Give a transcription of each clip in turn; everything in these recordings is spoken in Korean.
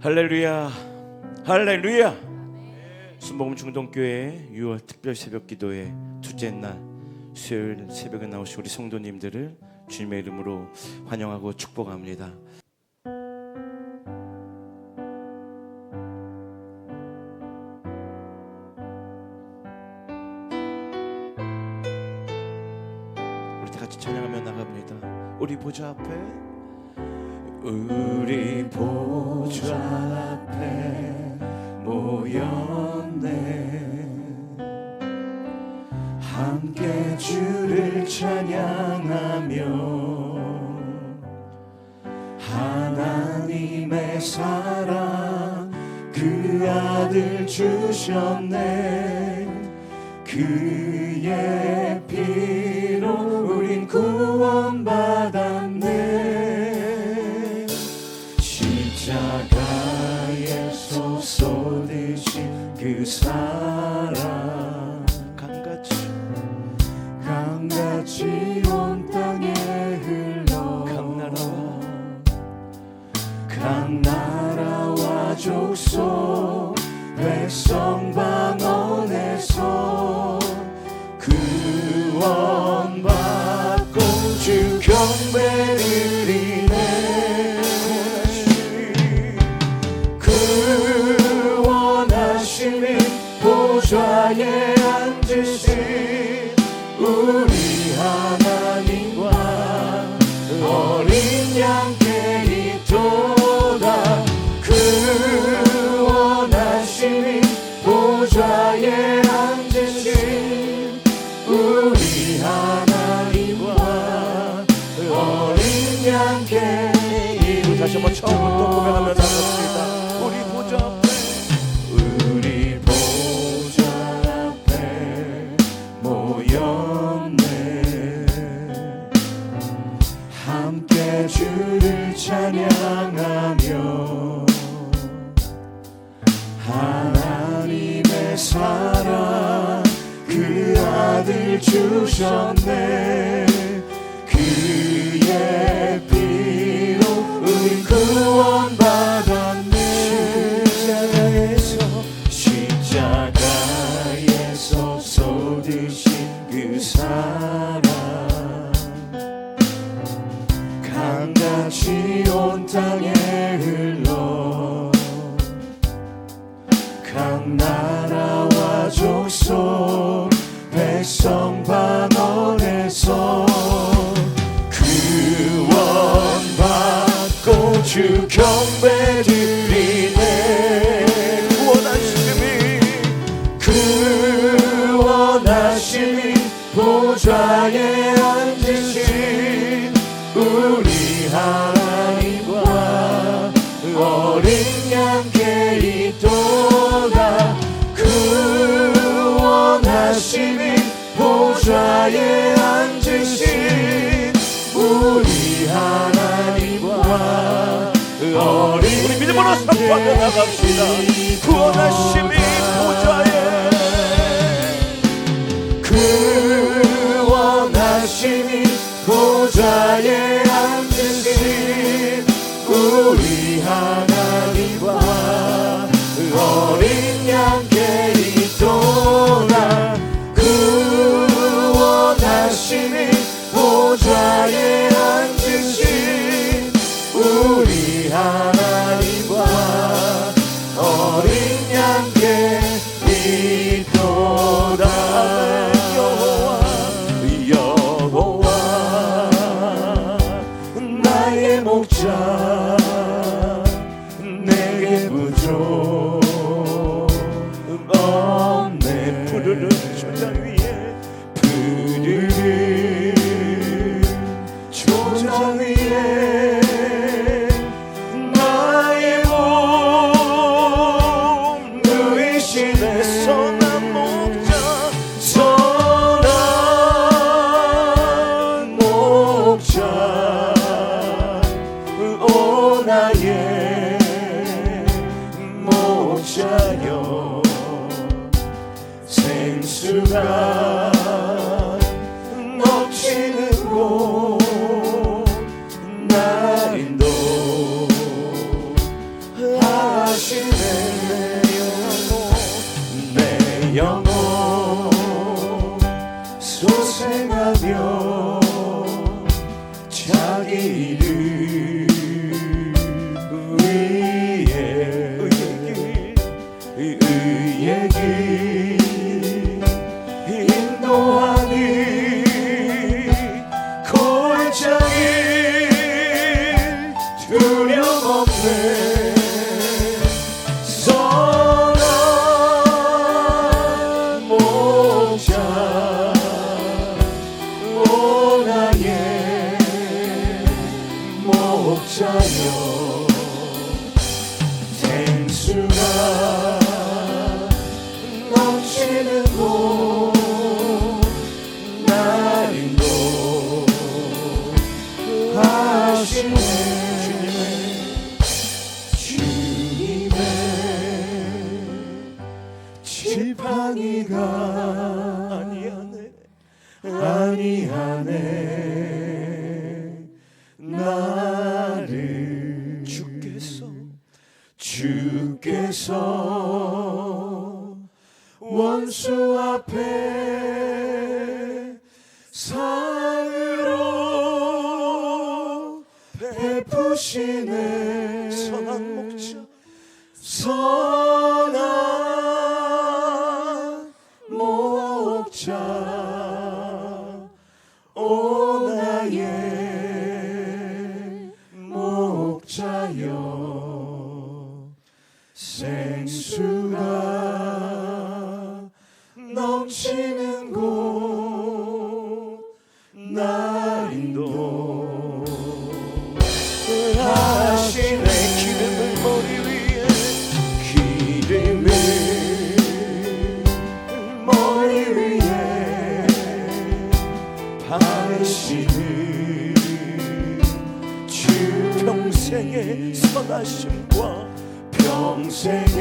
할렐루야, 할렐루야. 순복음 중동교회 6월 특별 새벽 기도회 둘째 날 수요일 새벽에 나오신 우리 성도님들을 주님의 이름으로 환영하고 축복합니다. 우리 다 같이 찬양하며 나갑니다. 우리 보좌 앞에, 우리 보좌 앞에 모였네. 함께 주를 찬양하며 하나님의 사랑 그 아들 주셨네. 그의 피로 우린 구원받았네. 십자가에서 쏟으신 그 사랑 강같이 온 땅에 흘러 각 나라와 족속 백성 방언에서 구원받고 주 경배 드리네. 구원하심이 보좌에 앉으신 우리 하나님과 어린 양께 있도다. 구원하심이 보좌에 앉으신 우리 하나님과 어린 양께 있도다. 다시 한번 처음부터 고백하며 나갑시다. 우리 보좌 앞에, 우리 보좌 앞에 모였네. 함께 주를 찬양하며 하나님의 사랑 그 아들 주셨네. 그의 피로 우리 구원받았네. 십자가에서 쏟으신 그 사랑 강같이 온 땅에 흘러 각 나라와 족속 백성 방언에서 구원받고 주 경배 드리네. 구원하심이 보좌에 앉으신 우리 하나님과 어린 양께 있도다. 구원하심이 보좌에 앉으신 우리 하나님과 어린 우리 믿음으로 선포하며 나갑시다. 구원하심이 보좌에, 구원하심이 보좌에 앉으신 우리 하나님과 어린 양께 있도다. 구원하심이 보좌에 앉으신 우리 하나님과 어린 양께 있도다. 여호와 나의 목자 내게 부족 없네. 푸르른 초장 위에, 푸르른 초장 위에 나의 몸 누이시네. 선한 목자, 선한 목자 오 나의 목자여. 생수가 넘치는 곳 날인도 없네. 선한 목자 오 나의 목자여 생수가 넘치는 곳 날 인도하시네. 주님의 지팡이가 아니하네 나를 주께서 원수 앞에 상으로 베푸시네. 선한 목자 오 나의 목자여 생수가 넘치는 곳 날 인도하시네. 기름을 머리 위에 머리 위에 바르시는 주 평생의 선하심과 인자하리니.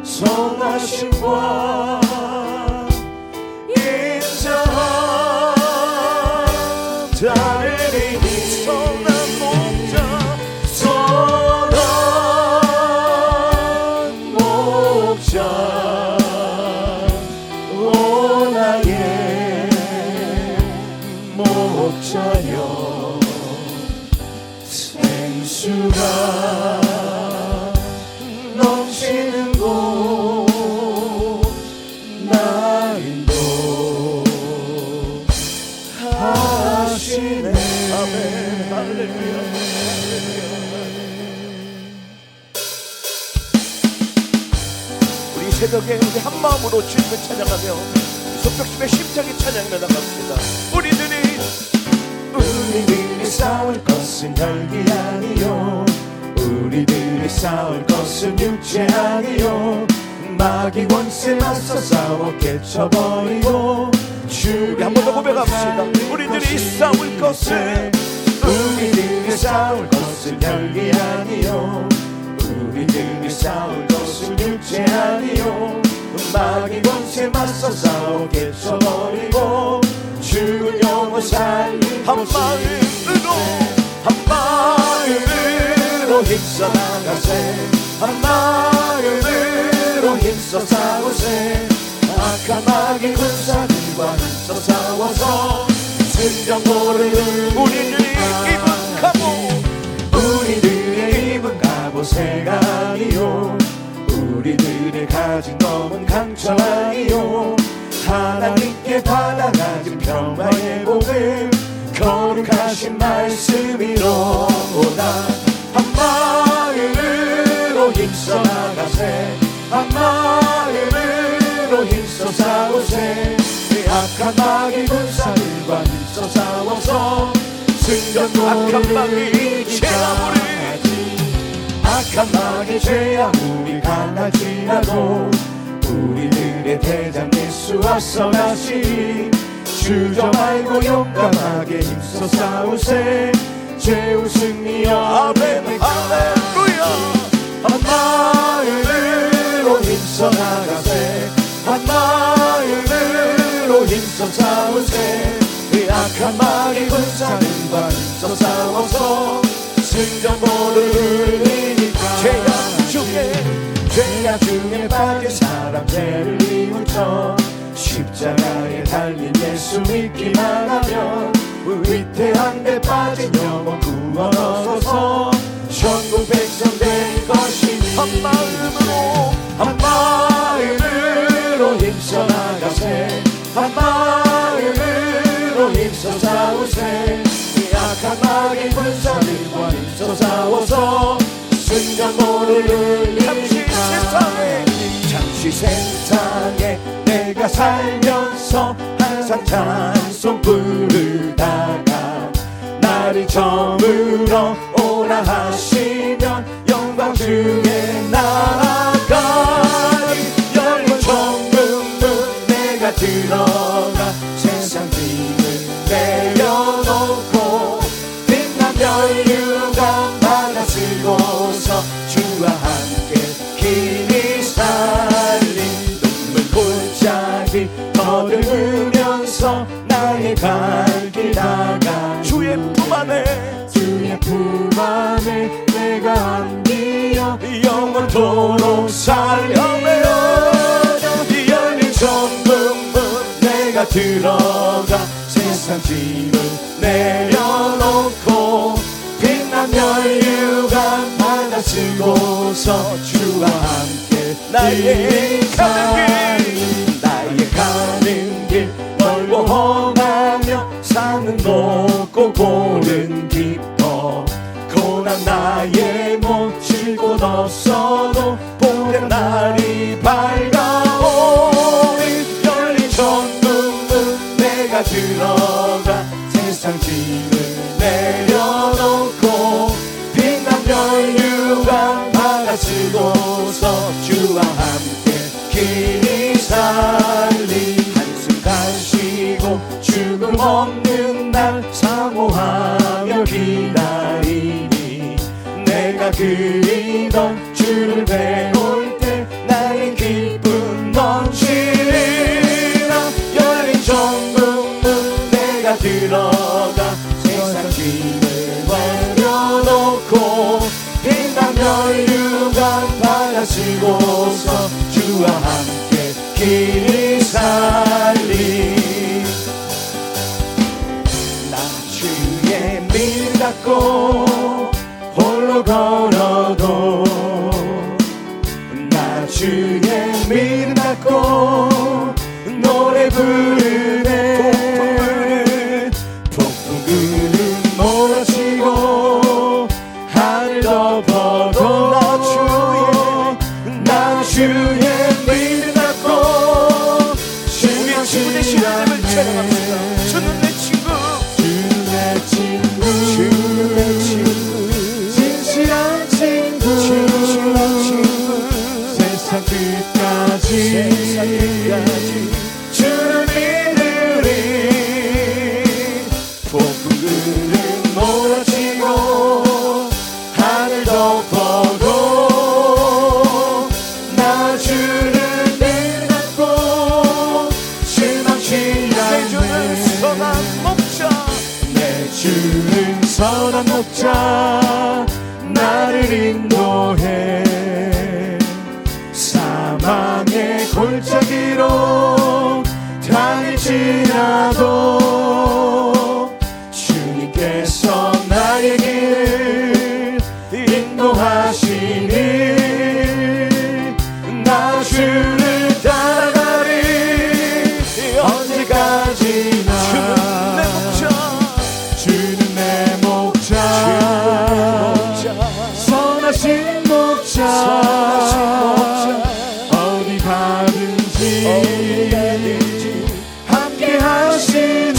선한 목자 오 나의 목자여 생수가 넘치는 곳 날 인도하시네. 아멘. 할렐루야. 우리 새벽에 우리 한 마음으로 주님을 찬양하며 속벽심에 심차게 찬양해 나갑니다. 우리들이 싸울 것은 혈기 아니요 우리들이 싸울 것은 육체 아니요 마귀 원수에 맞서 싸워 깨쳐버리고 주를 한 번 더 고백합시다. 우리들이 싸울 것은 혈기 아니요 우리들이 싸울 것은 육체 아니요 마귀 원수에 맞서 싸워 깨쳐버리고 죽은 영혼 살린 한 마음으로 힘써 나가세. 한 마음으로 힘써 싸우세. 악한 마귀 군사들과 힘써 싸워서 승전보를 우리들이 입은 갑옷새가 아니요 우리들의 가진 검은 강철 아니요 하나님께 받아가진 평화의 복을 거룩하신 말씀이로다. 한 마음으로 힘써 나가세. 한 마음으로 힘써 싸우세. 악한 마귀 군사들과 힘써 싸워서 승전보를 이기자. 악한 마귀 죄 아무리 강하지라도 우리들의 대장 예수 앞서가시. 주저 말고 용감하게 힘써 싸우세. 죄우 승리여. 아멘. 할렐루야. 한 마음으로 힘써 나가세. 한 마음으로 힘써 싸우세. 악한 마귀 군사들과 힘써 싸워서 승전보를 이기자. 죄악 중에 빠진 사람 죄를 뉘우쳐 십자가에 달린 예수 믿기만 하면 위태한 데 빠진 영혼 구원 얻어서 천국 백성 될 것이니. 한 마음으로 힘써 나가세. 한 마음으로 힘써 싸우세. 악한 마귀 군사들과 솟아오서 순간모를 울리니까 잠시 세상에 내가 살면서 항상 찬송 부르다가 나를 저물어 오라 하시면 영광 중에 나아가리. 열린 천국문 내가 들어가 세상 짐을 내려놓고 빛난 멸류관 받아 쓰고서 주와 함께 길이 살린 눈물 골짜기 거듭으면서 나의 갈 길 나가 주의 품 안에 내가 안기어 영원토록 살려내. 열린 천국문 내가 들어가 세상 짐을 내려놓고 빛난 멸류관 받아 쓰고서 주와 함께 나의 가는 길 멀고 험하며 산은 높고 골은 깊어 고난 나의 몫일 곳 없어도 보는 날이 밝아오니 열린 천국문 내가 들어가 세상 짐을 내려놓고 빛난 멸류관 받아 쓰고서 주와 함께 길이 살리. 한숨 가시고 죽음 없는 날 사모하며 기다리니 내가 그리던 주를 배울 때 나의 기쁨 넘치리라. 열린 천국문 내가 들어가 세상 짐을 내려놓고 빛난 멸류관 받아 쓰고서 주와 함께 길이 살리. 나 주의 믿음 갖고 홀로 걸어도 나 주의 믿음 갖고 노래 부르네. 폭풍 구름 몰아치고 하늘 덮어도 나 주의 믿음 갖고 우리 친구 되신 하나님을 찬양합시다. 주는 내 친구, 진실한 친구, 세상 끝까지 주를 믿으리. 폭풍 구름 몰아치고 하늘 덮어도 나 주를 믿고 실망치 않네. 내 주는 선한 목자 나를 인도해. 사망의 골짜기로 다닐지라도 주님께서 나의 길을 인도하시니 나 주를 따라가리. 언제까지나 주는 내 목자 선하신 목자 어디 가든지 함께 하시네.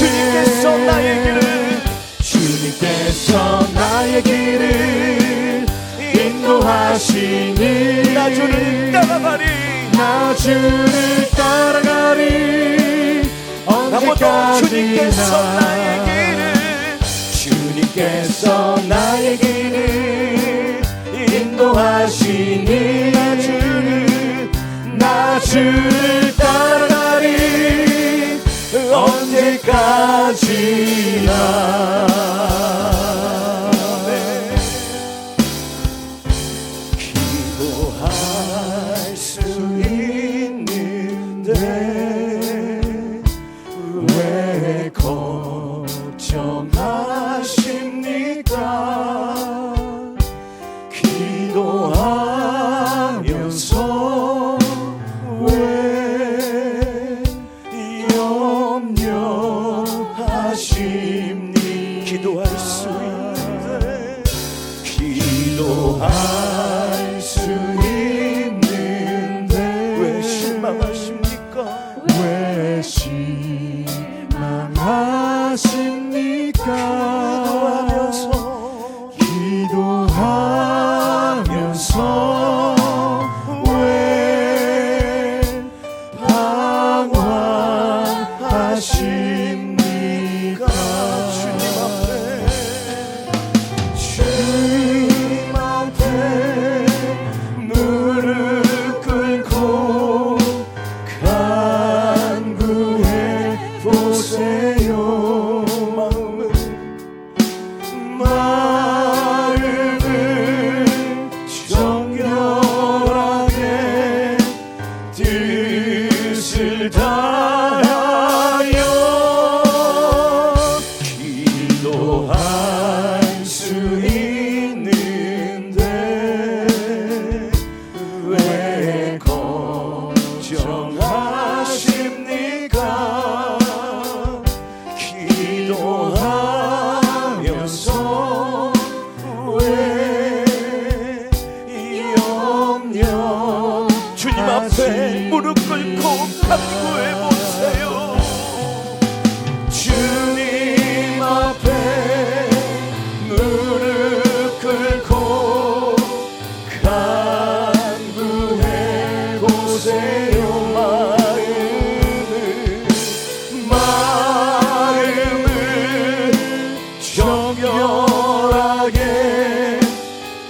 주님께서 나의 길을 인도하시니 나 주를 따라가리. 주님께서 나의 길을 인도하시니 나 주를 따라가리. 언제까지나 기도할 수 있는데 왜 걱정하십니까?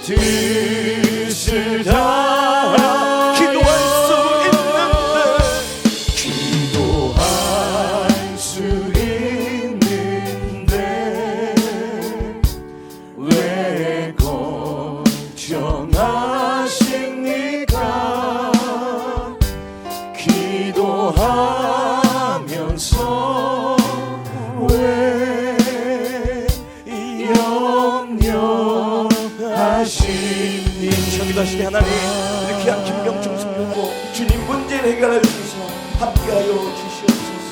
뜻을 다하여 기도할 수 있는데 왜 걱정하십니까? 기도하면서 왜 염려하십니까? 기도하시니 하나님 이렇게 한 김병중 성령고 주님 문제를 해결하여 주셔서 함께하여 주시옵소서.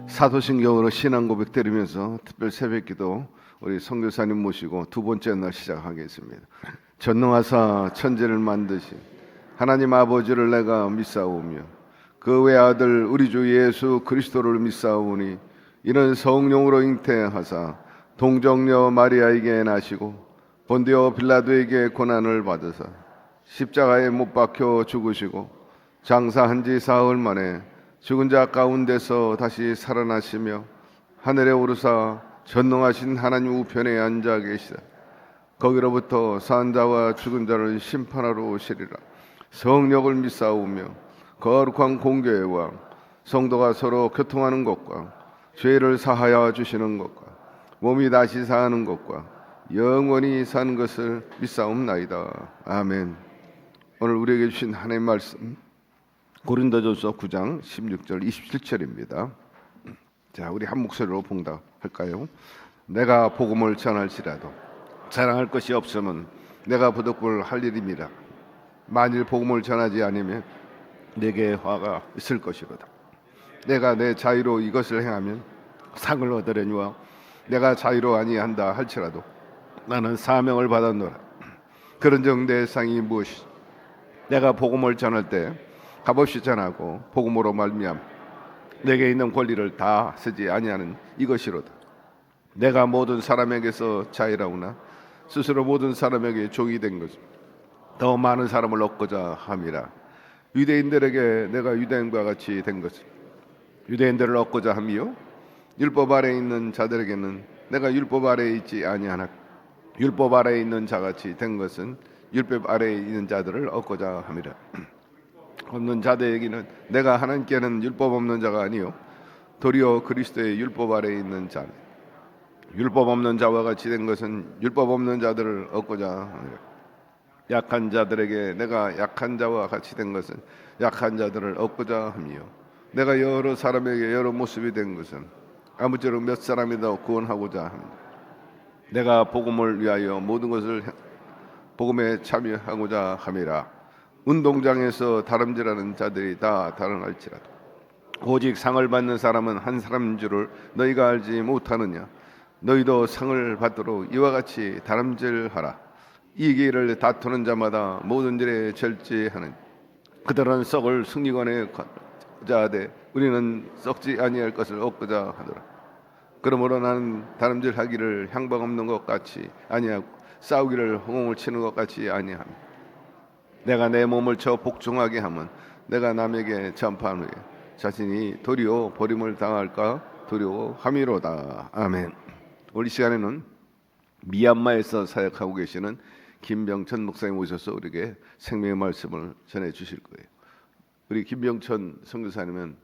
사도신경으로 신앙 고백 드리면서 특별 새벽기도 우리 선교사님 모시고 두 번째 날 시작하겠습니다. 전능하사 천지를 만드신 하나님 아버지를 내가 믿사오며 그 외아들 우리 주 예수 그리스도를 믿사오니 이는 성령으로 잉태하사 동정녀 마리아에게 나시고 본디오 빌라도에게 고난을 받으사 십자가에 못 박혀 죽으시고 장사한 지 사흘 만에 죽은 자 가운데서 다시 살아나시며 하늘에 오르사 전능하신 하나님 우편에 앉아 계시다. 거기로부터 산 자와 죽은 자를 심판하러 오시리라. 성령을 믿사오며 거룩한 공교의 왕 성도가 서로 교통하는 것과 죄를 사하여 주시는 것과 몸이 다시 사는 것과 영원히 사는 것을 믿사옵나이다. 아멘. 오늘 우리에게 주신 하나님의 말씀 고린도전서 9장 16절 27절입니다. 자, 우리 한 목소리로 봉답할까요? 내가 복음을 전할지라도 자랑할 것이 없으면 내가 부득불 할 일입니다. 만일 복음을 전하지 않으면 내게 화가 있을 것이로다. 내가 내 자유로 이것을 행하면 상을 얻으려니와 내가 자유로 아니한다 할지라도 나는 사명을 받았노라. 그런즉 내 상이 무엇이지? 내가 복음을 전할 때 값없이 전하고 복음으로 말미암 내게 있는 권리를 다 쓰지 아니하는 이것이로다. 내가 모든 사람에게서 자유라우나 스스로 모든 사람에게 종이 된 것은 더 많은 사람을 얻고자 함이라. 유대인들에게 내가 유대인과 같이 된 것은 유대인들을 얻고자 함이요 율법 아래에 있는 자들에게는 내가 율법 아래에 있지 아니하나 율법 아래에 있는 자같이 된 것은 율법 아래에 있는 자들을 얻고자 함이라. 없는 자들에게는 내가 하나님께는 율법 없는 자가 아니요 도리어 그리스도의 율법 아래에 있는 자 율법 없는 자와 같이 된 것은 율법 없는 자들을 얻고자 함이라. 약한 자들에게 내가 약한 자와 같이 된 것은 약한 자들을 얻고자 함이요 내가 여러 사람에게 여러 모습이 된 것은 아무쪼록 몇 사람이더 구원하고자 합니다. 내가 복음을 위하여 모든 것을 복음에 참여하고자 함이라. 운동장에서 다름질하는 자들이 다 다름할지라도 오직 상을 받는 사람은 한 사람인 줄을 너희가 알지 못하느냐? 너희도 상을 받도록 이와 같이 다름질하라. 이 길을 다투는 자마다 모든 일에 절제하는 그들은 썩을 승리관에 자하되 우리는 썩지 아니할 것을 얻고자 하더라. 그러므로 나는 다름질하기를 향방 없는 것 같이 아니하고 싸우기를 허공을 치는 것 같이 아니하며 내가 내 몸을 쳐 복종하게 하면 내가 남에게 전파한 후에 자신이 도리어 버림을 당할까 두려워함이로다. 아멘. 오늘 이 시간에는 미얀마에서 사역하고 계시는 김병천 목사님 오셔서 우리에게 생명의 말씀을 전해 주실 거예요. 우리 김병천 선교사님은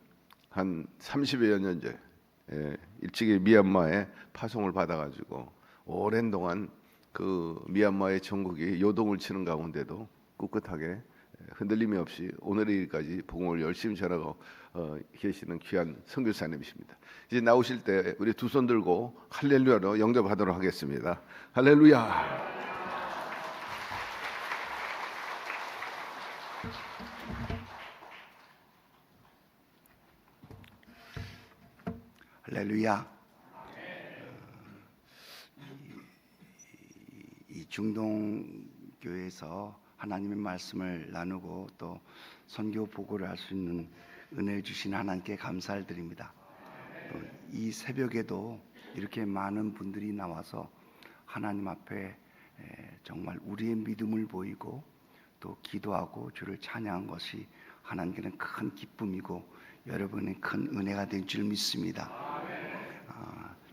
한 30여 년 전 일찍이 미얀마에 파송을 받아가지고 오랜 동안 그 미얀마의 전국이 요동을 치는 가운데도 꿋꿋하게 흔들림이 없이 오늘의 일까지 복음을 열심히 전하고 계시는 귀한 선교사님이십니다. 이제 나오실 때 우리 두 손 들고 할렐루야로 영접하도록 하겠습니다. 할렐루야. 할렐루야. 이 중동 교회에서 하나님의 말씀을 나누고 또 선교 보고를 할 수 있는 은혜 주신 하나님께 감사를 드립니다. 또 이 새벽에도 이렇게 많은 분들이 나와서 하나님 앞에 정말 우리의 믿음을 보이고 또 기도하고 주를 찬양한 것이 하나님께는 큰 기쁨이고 여러분의 큰 은혜가 된 줄 믿습니다.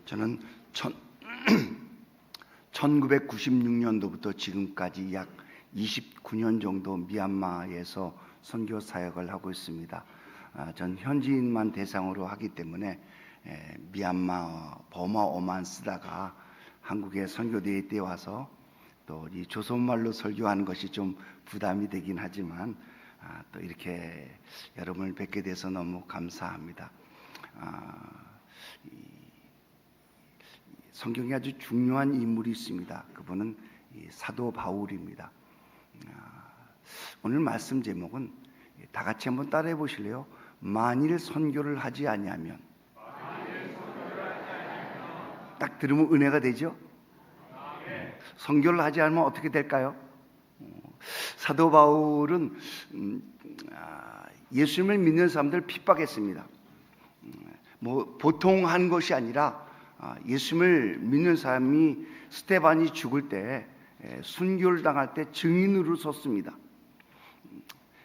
저는 1996년도부터 지금까지 약 29년 정도 미얀마에서 선교 사역을 하고 있습니다. 전 현지인만 대상으로 하기 때문에 미얀마, 버마어만 쓰다가 한국에 선교대회 때 와서 또 이 조선말로 설교하는 것이 좀 부담이 되긴 하지만 또 이렇게 여러분을 뵙게 돼서 너무 감사합니다. 성경에 아주 중요한 인물이 있습니다. 그분은 사도 바울입니다. 오늘 말씀 제목은 다 같이 한번 따라해 보실래요? 만일 선교를 하지 아니하면. 딱 들으면 은혜가 되죠? 선교를 하지 않으면 어떻게 될까요? 사도 바울은 예수님을 믿는 사람들을 핍박했습니다. 뭐 보통 한 것이 아니라 예수님을 믿는 사람이 스데반이 죽을 때 순교를 당할 때 증인으로 섰습니다.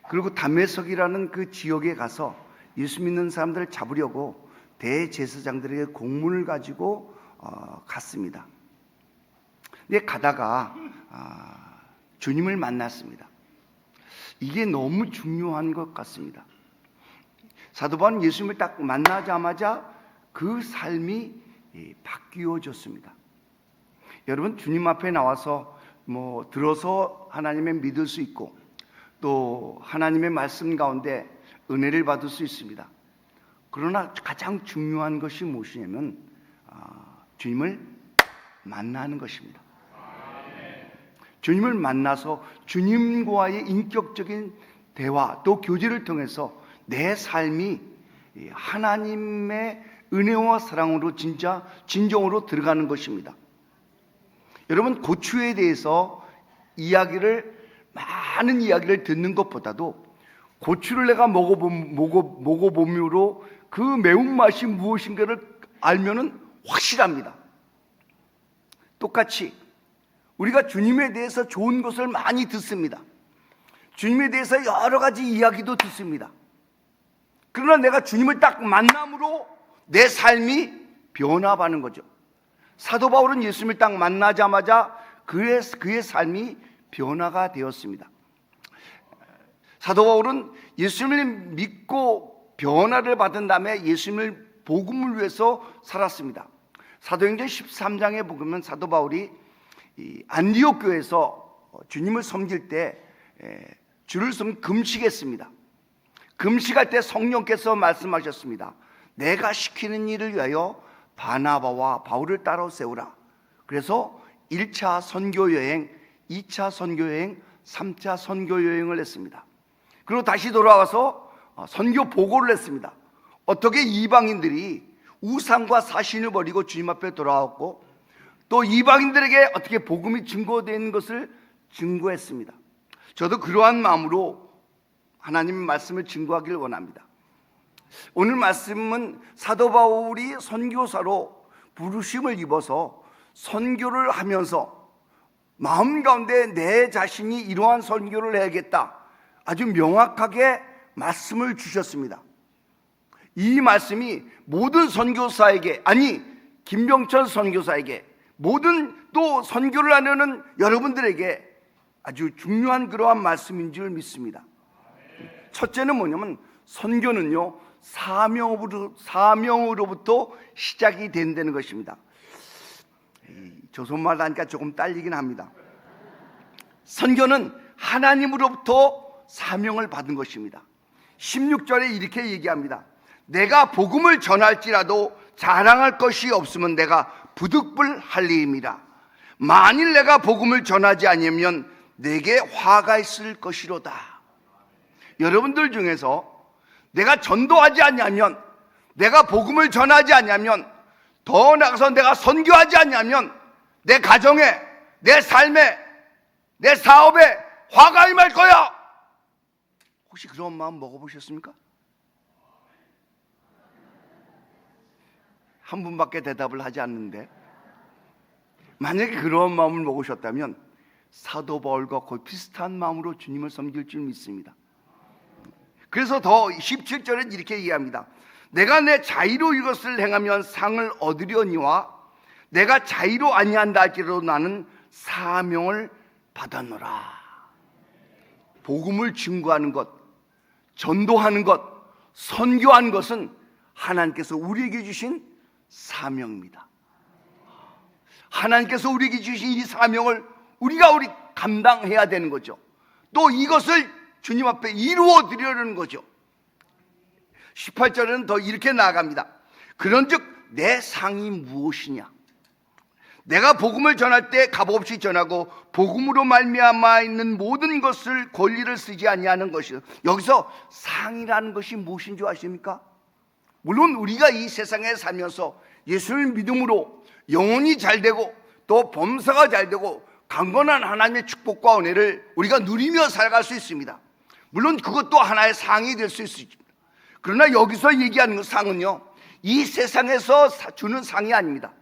그리고 다메섹이라는 그 지역에 가서 예수 믿는 사람들을 잡으려고 대제사장들에게 공문을 가지고 갔습니다. 근데 가다가 주님을 만났습니다. 이게 너무 중요한 것 같습니다. 사도 바울은 예수님을 딱 만나자마자 그 삶이 바뀌어졌습니다. 여러분, 주님 앞에 나와서 뭐 들어서 하나님을 믿을 수 있고 또 하나님의 말씀 가운데 은혜를 받을 수 있습니다. 그러나 가장 중요한 것이 무엇이냐면 주님을 만나는 것입니다. 주님을 만나서 주님과의 인격적인 대화 또 교제를 통해서 내 삶이 하나님의 은혜와 사랑으로 진짜 진정으로 들어가는 것입니다. 여러분, 고추에 대해서 많은 이야기를 듣는 것보다도 고추를 내가 먹어봄으로 그 매운맛이 무엇인가를 알면은 확실합니다. 똑같이 우리가 주님에 대해서 좋은 것을 많이 듣습니다. 주님에 대해서 여러 가지 이야기도 듣습니다. 그러나 내가 주님을 딱 만남으로 내 삶이 변화하는 거죠. 사도 바울은 예수님을 딱 만나자마자 그의 삶이 변화가 되었습니다. 사도 바울은 예수님을 믿고 변화를 받은 다음에 예수님을 복음을 위해서 살았습니다. 사도행전 13장에 보면 사도 바울이 안디옥 교회에서 주님을 섬길 때 주를 섬 금식했습니다. 금식할 때 성령께서 말씀하셨습니다. 내가 시키는 일을 위하여 바나바와 바울을 따로 세우라. 그래서 1차 선교여행, 2차 선교여행, 3차 선교여행을 했습니다. 그리고 다시 돌아와서 선교 보고를 했습니다. 어떻게 이방인들이 우상과 사신을 버리고 주님 앞에 돌아왔고 또 이방인들에게 어떻게 복음이 증거되는 것을 증거했습니다. 저도 그러한 마음으로 하나님의 말씀을 증거하기를 원합니다. 오늘 말씀은 사도 바울이 선교사로 부르심을 입어서 선교를 하면서 마음 가운데 내 자신이 이러한 선교를 해야겠다, 아주 명확하게 말씀을 주셨습니다. 이 말씀이 모든 선교사에게, 아니 김병철 선교사에게, 모든 또 선교를 하려는 여러분들에게 아주 중요한 그러한 말씀인 줄 믿습니다. 첫째는 뭐냐면 선교는요, 사명으로부터 시작이 된다는 것입니다. 조선말 하니까 조금 딸리긴 합니다. 선교는 하나님으로부터 사명을 받은 것입니다. 16절에 이렇게 얘기합니다. 내가 복음을 전할지라도 자랑할 것이 없으면 내가 부득불할리임이라. 만일 내가 복음을 전하지 아니하면 내게 화가 있을 것이로다. 여러분들 중에서 내가 전도하지 않냐면, 내가 복음을 전하지 않냐면, 더 나아가서 내가 선교하지 않냐면 내 가정에, 내 삶에, 내 사업에 화가 임할 거야. 혹시 그런 마음 먹어보셨습니까? 한 분밖에 대답을 하지 않는데, 만약에 그런 마음을 먹으셨다면 사도 바울과 거의 비슷한 마음으로 주님을 섬길 줄 믿습니다. 그래서 더 17절에 이렇게 얘기합니다. 내가 내 자의로 이것을 행하면 상을 얻으려니와 내가 자유로 아니한다 할지라도 나는 사명을 받았노라. 복음을 증거하는 것, 전도하는 것, 선교하는 것은 하나님께서 우리에게 주신 사명입니다. 하나님께서 우리에게 주신 이 사명을 우리가 감당해야 되는 거죠. 또 이것을 주님 앞에 이루어 드리려는 거죠. 18절에는 더 이렇게 나아갑니다. 그런즉 내 상이 무엇이냐? 내가 복음을 전할 때 값없이 전하고 복음으로 말미암아 있는 모든 것을 권리를 쓰지 아니하는 것이요. 여기서 상이라는 것이 무엇인 줄 아십니까? 물론 우리가 이 세상에 살면서 예수를 믿음으로 영혼이 잘되고 또 범사가 잘되고 강건한 하나님의 축복과 은혜를 우리가 누리며 살아갈 수 있습니다. 물론 그것도 하나의 상이 될 수 있습니다. 그러나 여기서 얘기하는 상은요, 이 세상에서 주는 상이 아닙니다.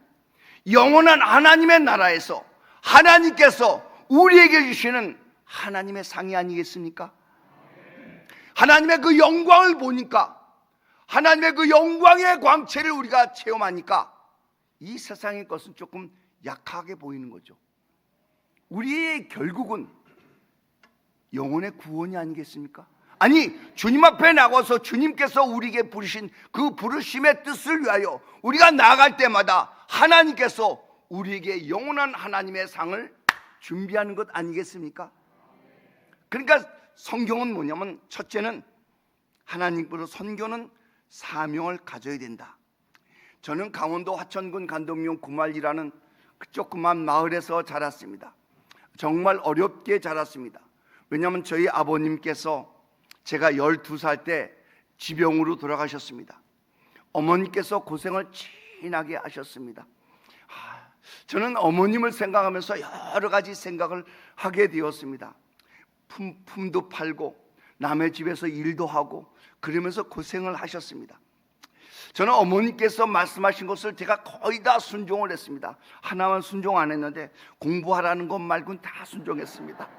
영원한 하나님의 나라에서 하나님께서 우리에게 주시는 하나님의 상이 아니겠습니까? 하나님의 그 영광을 보니까, 하나님의 그 영광의 광채를 우리가 체험하니까 이 세상의 것은 조금 약하게 보이는 거죠. 우리의 결국은 영혼의 구원이 아니겠습니까? 아니, 주님 앞에 나가서 주님께서 우리에게 부르신 그 부르심의 뜻을 위하여 우리가 나아갈 때마다 하나님께서 우리에게 영원한 하나님의 상을 준비하는 것 아니겠습니까? 그러니까 성경은 뭐냐면, 첫째는 하나님으로 선교는 사명을 가져야 된다. 저는 강원도 화천군 간동면 구말리라는 그 조그만 마을에서 자랐습니다. 정말 어렵게 자랐습니다. 왜냐하면 저희 아버님께서 제가 12살 때 지병으로 돌아가셨습니다. 어머니께서 고생을 진하게 하셨습니다. 저는 어머님을 생각하면서 여러 가지 생각을 하게 되었습니다. 품도 팔고 남의 집에서 일도 하고 그러면서 고생을 하셨습니다. 저는 어머니께서 말씀하신 것을 제가 거의 다 순종을 했습니다. 하나만 순종 안 했는데 공부하라는 것 말고는 다 순종했습니다.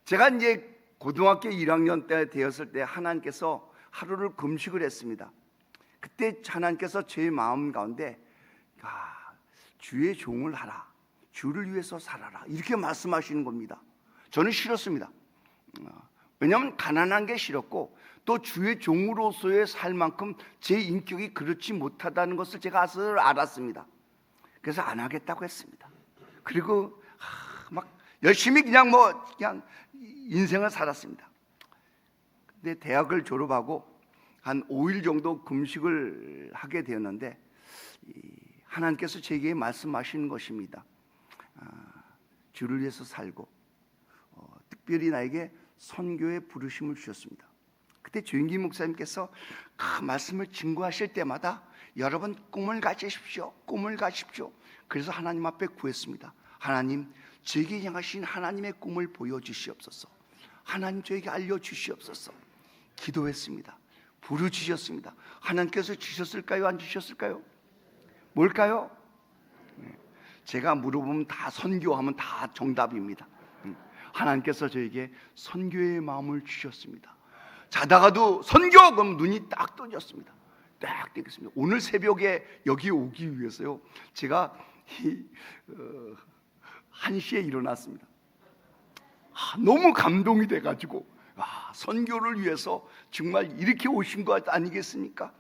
제가 이제 고등학교 1학년 때 되었을 때 하나님께서 하루를 금식을 했습니다. 그때 하나님께서 제 마음 가운데 주의 종을 하라, 주를 위해서 살아라, 이렇게 말씀하시는 겁니다. 저는 싫었습니다. 왜냐하면 가난한 게 싫었고 또 주의 종으로서의 살 만큼 제 인격이 그렇지 못하다는 것을 제가 알았습니다. 그래서 안 하겠다고 했습니다. 그리고 막 열심히 그냥 인생을 살았습니다. 근데 대학을 졸업하고 한 5일 정도 금식을 하게 되었는데 하나님께서 제게 말씀하시는 것입니다. 주를 위해서 살고 특별히 나에게 선교의 부르심을 주셨습니다. 그때 조인기 목사님께서 그 말씀을 증거하실 때마다 여러분 꿈을 가지십시오, 꿈을 가십시오. 그래서 하나님 앞에 구했습니다. 하나님, 저에게 향하신 하나님의 꿈을 보여주시옵소서. 하나님, 저에게 알려주시옵소서. 기도했습니다. 부르주셨습니다. 하나님께서 주셨을까요? 안 주셨을까요? 뭘까요? 제가 물어보면 다 선교하면 다 정답입니다. 하나님께서 저에게 선교의 마음을 주셨습니다. 자다가도 선교! 그럼 눈이 딱 떠졌습니다. 딱 뜨겠습니다. 오늘 새벽에 여기 오기 위해서요, 제가 1시에 일어났습니다. 너무 감동이 돼가지고 선교를 위해서 정말 이렇게 오신 것 아니겠습니까?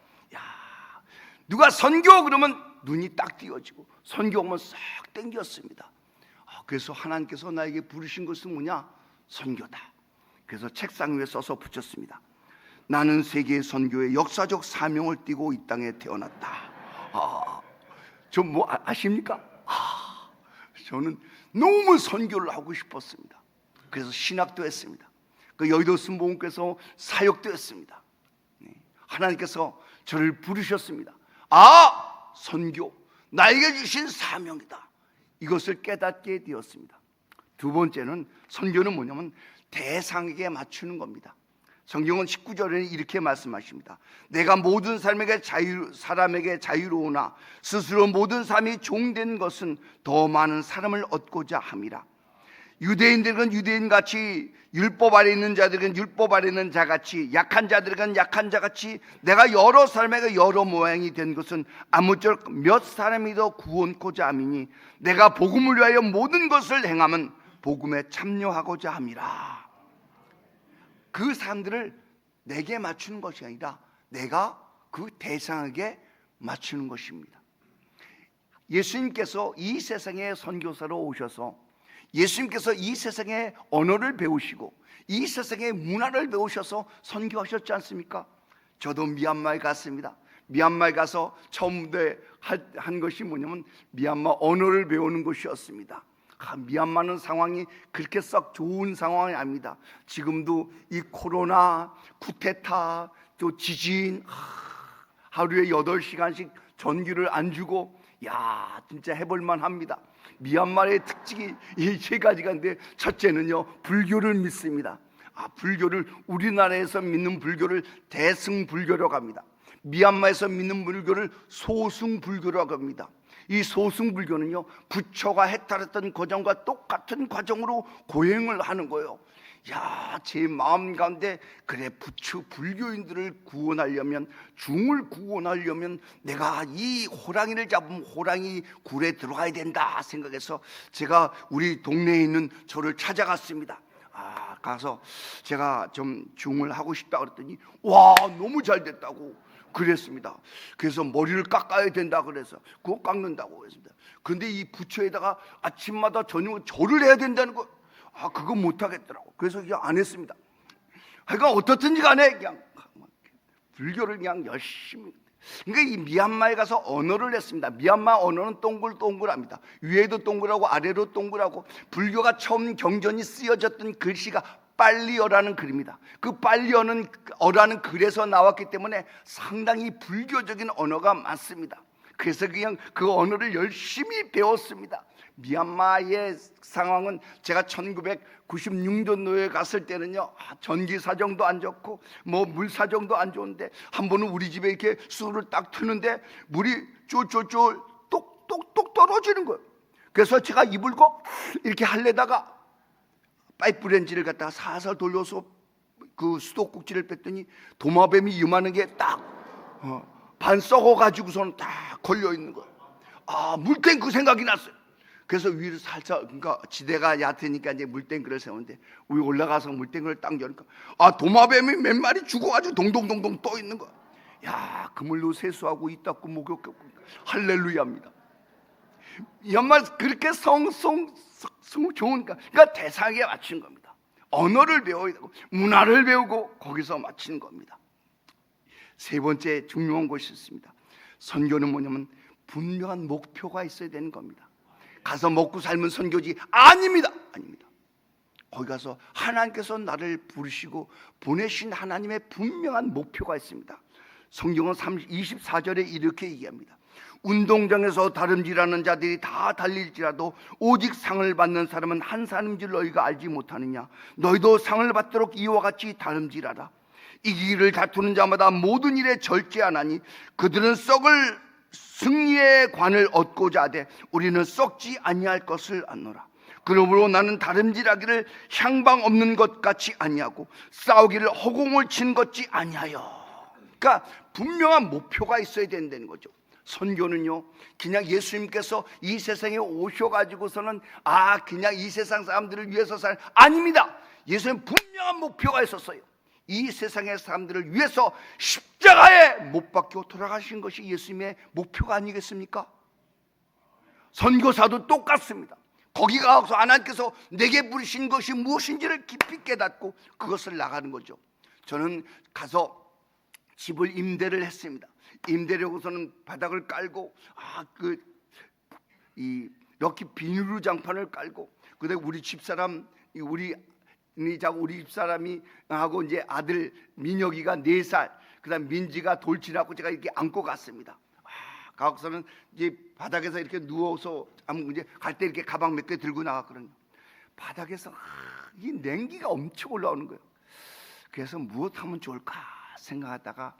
누가 선교 그러면 눈이 딱 띄어지고 선교 오면 싹 땡겼습니다. 그래서 하나님께서 나에게 부르신 것은 뭐냐? 선교다. 그래서 책상 위에 써서 붙였습니다. 나는 세계 선교의 역사적 사명을 띠고 이 땅에 태어났다. 저 뭐 아십니까? 저는 너무 선교를 하고 싶었습니다. 그래서 신학도 했습니다. 그 여의도 순복음교회에서 사역도 했습니다. 하나님께서 저를 부르셨습니다. 선교, 나에게 주신 사명이다. 이것을 깨닫게 되었습니다. 두 번째는, 선교는 뭐냐면 대상에게 맞추는 겁니다. 성경은 19절에 이렇게 말씀하십니다. 내가 모든 사람에게 자유로우나 스스로 모든 삶이 종된 것은 더 많은 사람을 얻고자 함이라. 유대인들은 유대인같이, 율법 아래 있는 자들은 율법 아래 있는 자같이, 약한 자들은 약한 자같이 내가 여러 사람에게 여러 모양이 된 것은 아무쪼록 몇 사람이 더 구원코자 함이니 내가 복음을 위하여 모든 것을 행함은 복음에 참여하고자 함이라. 그 사람들을 내게 맞추는 것이 아니라 내가 그 대상에게 맞추는 것입니다. 예수님께서 이 세상에 선교사로 오셔서 예수님께서 이 세상의 언어를 배우시고 이 세상의 문화를 배우셔서 선교하셨지 않습니까? 저도 미얀마에 갔습니다. 미얀마에 가서 처음 한 것이 뭐냐면 미얀마 언어를 배우는 것이었습니다. 미얀마는 상황이 그렇게 썩 좋은 상황이 아닙니다. 지금도 이 코로나, 쿠데타, 또 지진, 하루에 8시간씩 전기를 안 주고, 야, 진짜 해볼만 합니다. 미얀마의 특징이 이 3가지가 있는데, 첫째는요, 불교를 믿습니다. 불교를, 우리나라에서 믿는 불교를 대승불교라고 합니다. 미얀마에서 믿는 불교를 소승불교라고 합니다. 이 소승불교는요, 부처가 해탈했던 과정과 똑같은 과정으로 고행을 하는 거예요. 야, 제 마음 가운데 그래, 부처 불교인들을 구원하려면, 중을 구원하려면 내가 이 호랑이를 잡으면 호랑이 굴에 들어가야 된다 생각해서 제가 우리 동네에 있는 저를 찾아갔습니다. 가서 제가 좀 중을 하고 싶다 그랬더니 와, 너무 잘 됐다고 그랬습니다. 그래서 머리를 깎아야 된다 그래서 그거 깎는다고 했습니다. 그런데 이 부처에다가 아침마다 저녁 절을 해야 된다는 거, 그거 못하겠더라고. 그래서 그냥 안 했습니다. 그러니까 어떻든지 간에 그냥 불교를 그냥 열심히. 그러니까 이 미얀마에 가서 언어를 했습니다. 미얀마 언어는 동글동글합니다. 위에도 동글하고 아래로 동글하고, 불교가 처음 경전이 쓰여졌던 글씨가 빨리어라는 글입니다. 그 빨리어라는 글에서 나왔기 때문에 상당히 불교적인 언어가 많습니다. 그래서 그냥 그 언어를 열심히 배웠습니다. 미얀마의 상황은 제가 1996년도에 갔을 때는요, 전기 사정도 안 좋고 뭐 물 사정도 안 좋은데, 한 번은 우리 집에 이렇게 수를 딱 트는데 물이 쫄쫄쫄 똑똑똑 떨어지는 거예요. 그래서 제가 이불 거 이렇게 할래다가 파이프 렌즈를 갖다가 살살 돌려서 그 수도꼭지를 뺐더니 도마뱀이 이만한 게 딱 반 썩어가지고서는 딱 걸려 있는 거예요. 물탱크 생각이 났어요. 그래서 위로 살짝, 그러니까 지대가 얕으니까 이제 물탱크를 세우는데 위에 올라가서 물탱크를 딱 여니까 도마뱀이 몇 마리 죽어가지고 동동동동 떠 있는 거야. 야, 그물로 세수하고 이 닦고 목욕하고 할렐루야입니다. 정말 그렇게 좋으니까, 그러니까 대상에 맞춘 겁니다. 언어를 배워야 되고 문화를 배우고 거기서 맞추는 겁니다. 세 번째 중요한 것이 있습니다. 선교는 뭐냐면 분명한 목표가 있어야 되는 겁니다. 가서 먹고 살면 선교지 아닙니다. 거기 가서 하나님께서 나를 부르시고 보내신 하나님의 분명한 목표가 있습니다. 성경은 24절에 이렇게 얘기합니다. 운동장에서 다름질하는 자들이 다 달릴지라도 오직 상을 받는 사람은 한 사람인 줄 너희가 알지 못하느냐. 너희도 상을 받도록 이와 같이 다름질하라. 이기기를 다투는 자마다 모든 일에 절제하나니 그들은 썩을 승리의 관을 얻고자 하되 우리는 썩지 아니할 것을 아노라. 그러므로 나는 다름질하기를 향방 없는 것 같이 아니하고 싸우기를 허공을 친 것이 아니하여. 그러니까 분명한 목표가 있어야 된다는 거죠. 선교는요, 그냥 예수님께서 이 세상에 오셔가지고서는 그냥 이 세상 사람들을 위해서 아닙니다. 예수님 분명한 목표가 있었어요. 이 세상의 사람들을 위해서 십자가에 못 박혀 돌아가신 것이 예수님의 목표가 아니겠습니까? 선교사도 똑같습니다. 거기 가서 하나님께서 내게 부르신 것이 무엇인지를 깊이 깨닫고 그것을 나가는 거죠. 저는 가서 집을 임대를 했습니다. 임대를 하고서는 바닥을 깔고 이렇게 비닐로 장판을 깔고, 그다음에 우리 집사람이 하고 이제 아들 민혁이가 4살, 그다음 민지가 돌진하고 제가 이렇게 안고 갔습니다. 가고서는 이제 바닥에서 이렇게 누워서 이제 갈 때 이렇게 가방 몇 개 들고 나갔거든요. 바닥에서 이 냉기가 엄청 올라오는 거예요. 그래서 무엇 하면 좋을까 생각하다가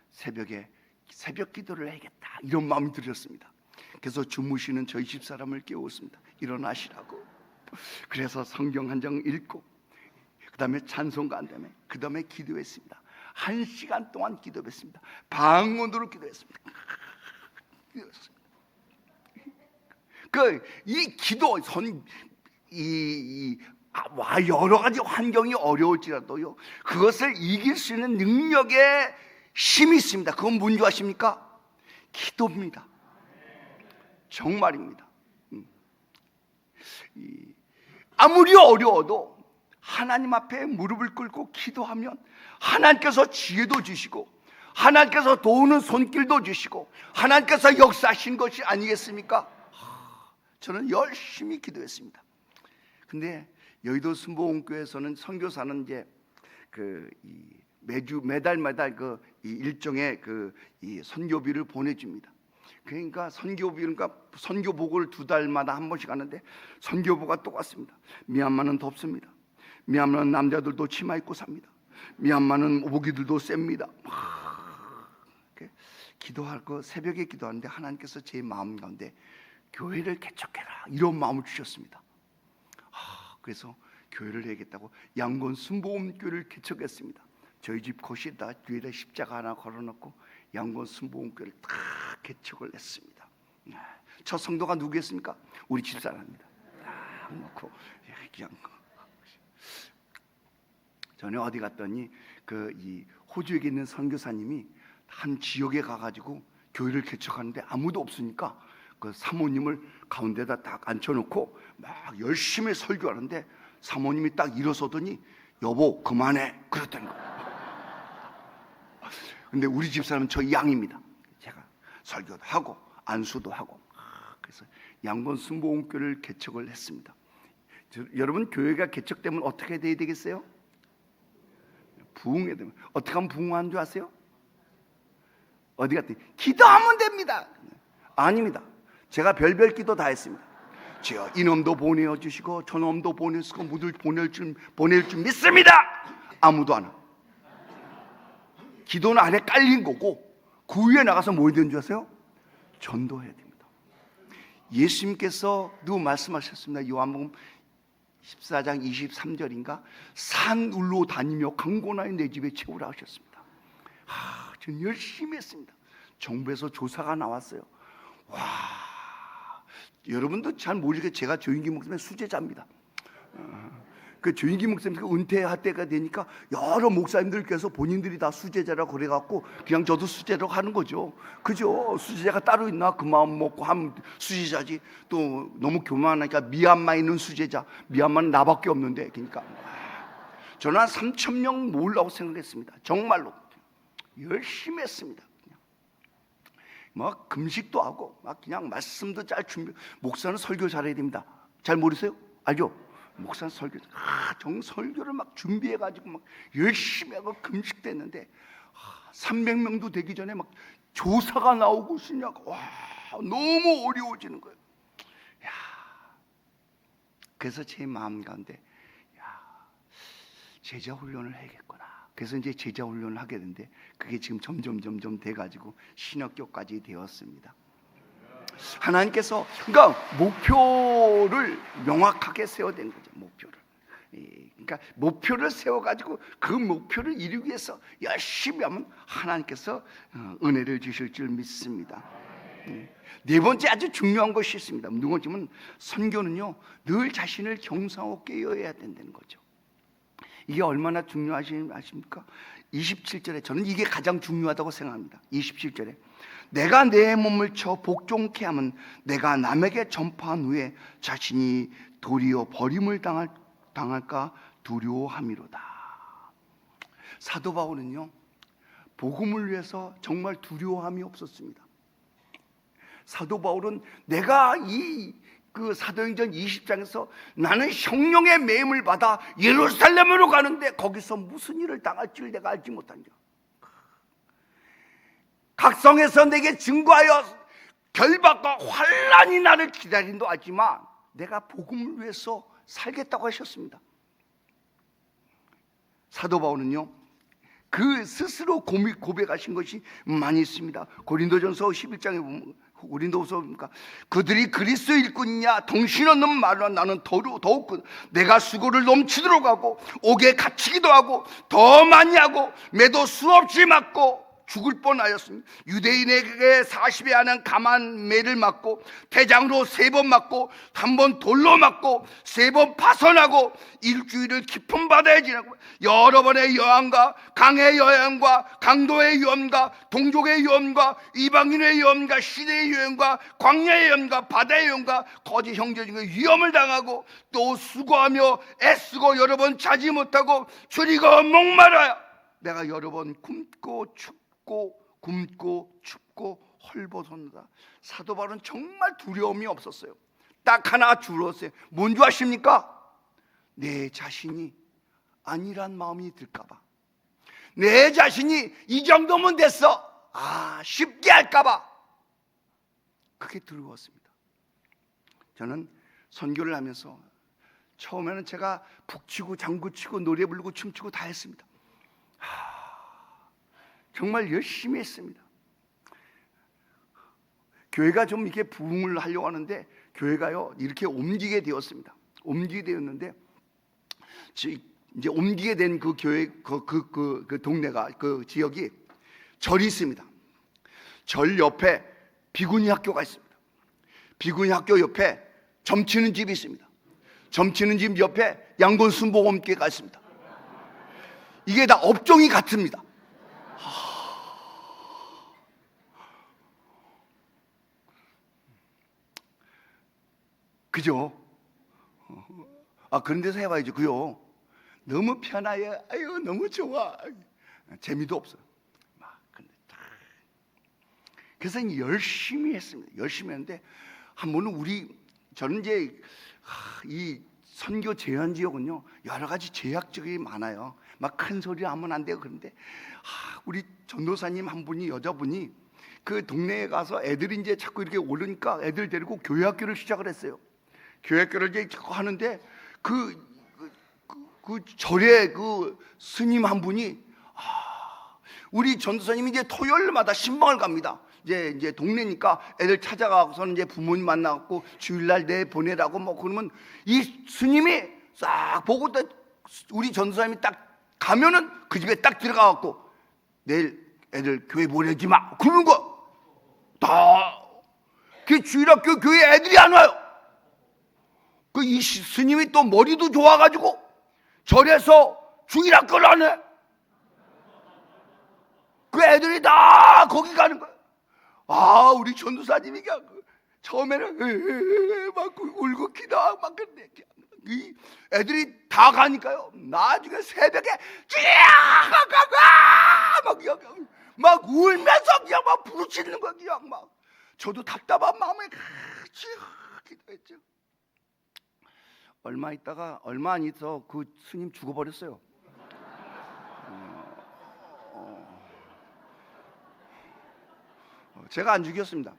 새벽 기도를 해야겠다 이런 마음이 들었습니다. 그래서 주무시는 저희 집사람을 깨웠습니다. 일어나시라고. 그래서 성경 한 장 읽고 그 다음에 찬송가 한 다음에 그 다음에 기도했습니다. 1시간 동안 기도했습니다. 방언으로 기도했습니다. 이 기도 여러 가지 환경이 어려울지라도요, 그것을 이길 수 있는 능력의 힘이 있습니다. 그건 뭔지 아십니까? 기도입니다. 정말입니다. 아무리 어려워도 하나님 앞에 무릎을 꿇고 기도하면 하나님께서 지혜도 주시고 하나님께서 도우는 손길도 주시고 하나님께서 역사하신 것이 아니겠습니까? 저는 열심히 기도했습니다. 근데 여의도 순복음교회에서는 선교사는 이제 매달 이 일정의 이 선교비를 보내줍니다. 그러니까 선교복을 2달마다 한 번씩 하는데 선교복가 똑같습니다. 미얀마는 덥습니다. 미얀마는 남자들도 치마 입고 삽니다. 미얀마는 모기들도 셉니다. 기도할 거 새벽에 기도하는데 하나님께서 제 마음 가운데 교회를 개척해라 이런 마음을 주셨습니다. 그래서 교회를 해야겠다고 양곤 순복음교회를 개척했습니다. 저희 집 거실에다 뒤에다 십자가 하나 걸어놓고 양곤 순복음교회를 다 개척을 했습니다. 첫 성도가 누구였습니까? 우리 집사람입니다. 딱 놓고 그냥 전에 어디 갔더니 이 호주에 있는 선교사님이 한 지역에 가가지고 교회를 개척하는데 아무도 없으니까 그 사모님을 가운데다 딱 앉혀놓고 막 열심히 설교하는데 사모님이 딱 일어서더니 여보 그만해 그랬다는 거예요. 근데 우리 집사람은 저 양입니다. 제가 설교도 하고 안수도 하고 그래서 양곤 순복음교회를 개척을 했습니다. 여러분 교회가 개척되면 어떻게 돼야 되겠어요? 부흥해야 되면 어떻게 하면 부흥하는 줄 아세요? 어디 갔더니 기도하면 됩니다. 아닙니다. 제가 별별 기도 다 했습니다. 주여 이놈도 보내주시고 저놈도 보내시고 모두 보낼 줄 믿습니다. 아무도 안 와. 기도는 안에 깔린 거고 그 위에 나가서 뭐 해야 되는 줄 아세요? 전도해야 됩니다. 예수님께서 말씀하셨습니다. 요한복음 14장 23절인가 산 울로 다니며 강고나의 내 집에 채우라 하셨습니다. 저는 열심히 했습니다. 정부에서 조사가 나왔어요. 와, 여러분도 잘 모르게 제가 조인기 목사님의 수제자입니다. 그 조인기 목사님 은퇴할 때가 되니까 여러 목사님들께서 본인들이 다 수제자라고 그래갖고 그냥 저도 수제라고 하는 거죠. 그죠? 수제자가 따로 있나? 그 마음 먹고 하면 수제자지. 또 너무 교만하니까 미얀마에 있는 수제자. 미얀마는 나밖에 없는데. 그러니까 저는 한 3,000명 모으려고 생각했습니다. 정말로 열심히 했습니다. 막 금식도 하고 막 그냥 말씀도 잘 준비. 목사는 설교 잘해야 됩니다. 잘 모르세요? 알죠? 목사는 설교 설교를 막 준비해가지고 막 열심히 하고 금식됐는데 300명도 되기 전에 막 조사가 나오고 신냐고 너무 어려워지는 거예요. 그래서 제 마음 가운데 제자 훈련을 해야겠구나. 그래서 이제 제자 훈련을 하게 되는데 그게 지금 점점 돼가지고 신학교까지 되었습니다. 하나님께서 그러니까 목표를 명확하게 세워야 되는 거죠. 그러니까 목표를 세워가지고 그 목표를 이루기 위해서 열심히 하면 하나님께서 은혜를 주실 줄 믿습니다. 네 번째 아주 중요한 것이 있습니다. 누구냐면 선교는요 늘 자신을 경성하고 깨어야 된다는 거죠. 이게 얼마나 중요하십니까? 27절에 저는 이게 가장 중요하다고 생각합니다. 27절에 내가 내 몸을 쳐 복종케 하면 내가 남에게 전파한 후에 자신이 도리어 버림을 당할까 두려워함이로다. 사도 바울은요 복음을 위해서 정말 두려워함이 없었습니다. 사도 바울은 내가 그 사도행전 20장에서 나는 성령의 매임을 받아 예루살렘으로 가는데 거기서 무슨 일을 당할지를 내가 알지 못한다. 각성에서 내게 증거하여 결박과 환난이 나를 기다린도 알지만 내가 복음을 위해서 살겠다고 하셨습니다. 사도 바울은요 그 스스로 고백하신 것이 많이 있습니다. 고린도전서 11장에 보면 우리도 없습니까? 그들이 그리스도 일꾼이냐 덩신없는 말로 나는 더욱 내가 수고를 넘치도록 하고 옥에 갇히기도 하고 더 많이 하고 매도 수없이 맞고 죽을 뻔하였습니다. 유대인에게 40에 하는 감한 매를 맞고 대장으로 3번 맞고 1번 돌로 맞고 3번 파선하고 일주일을 깊은 바다에 지나고 여러 번의 여행과 강의 여행과 강도의 위험과 동족의 위험과 이방인의 위험과 시대의 위험과 광야의 위험과 바다의 위험과 거짓 형제중의 위험을 당하고 또 수고하며 애쓰고 여러 번 자지 못하고 줄이고 목마르어 내가 여러 번 굶고 춥고 헐벗었다. 사도 바울은 정말 두려움이 없었어요. 딱 하나 줄었어요. 뭔지 아십니까? 내 자신이 아니란 마음이 들까봐, 내 자신이 이 정도면 됐어 쉽게 할까봐 그게 두려웠습니다. 저는 선교를 하면서 처음에는 제가 북치고 장구치고 노래 부르고 춤추고 다 했습니다. 정말 열심히 했습니다. 교회가 좀 이렇게 부흥을 하려고 하는데 교회가요 이렇게 옮기게 되었습니다. 옮기게 되었는데 이제 옮기게 된 그 교회 그 동네가 그 지역이 절이 있습니다. 절 옆에 비구니 학교가 있습니다. 비구니 학교 옆에 점치는 집이 있습니다. 점치는 집 옆에 양곤 순복음교회가 있습니다. 이게 다 업종이 같습니다. 그죠? 그런 데서 해봐야죠. 그요. 너무 편하게, 아유 너무 좋아. 재미도 없어요. 그래서 열심히 했습니다. 열심히 했는데 한 번은 저는 이제 이 선교 제한 지역은요 여러 가지 제약적이 많아요. 막 큰 소리 하면 안 되고 그런데 우리 전도사님 한 분이 여자분이 그 동네에 가서 애들이 이제 자꾸 이렇게 오르니까 애들 데리고 교회학교를 시작을 했어요. 교회학교를 이제 하는데 그 절에 그 스님 한 분이 우리 전도사님이 이제 토요일마다 신방을 갑니다. 이제 동네니까 애들 찾아가고서는 이제 부모님 만나고 주일날 내 보내라고 뭐 그러면 이 스님이 싹 보고 우리 전도사님이 딱 가면은 그 집에 딱 들어가갖고 내일 애들 교회 보내지 마 그러는 거. 다 그 주일학교 교회 애들이 안 와요. 그 이 스님이 또 머리도 좋아가지고 절에서 주일학교를 안 해. 그 애들이 다 거기 가는 거야. 우리 전도사님이 처음에는 막 울고 기도하고 막 그런데 이 애들이 다 가니까요. 나중에 새벽에 막 울면서 그냥 막 부르짖는 거야. 그냥 막 저도 답답한 마음에 같이 기도했죠. 얼마 안 있어 그 스님 죽어버렸어요. 제가 안 죽였습니다.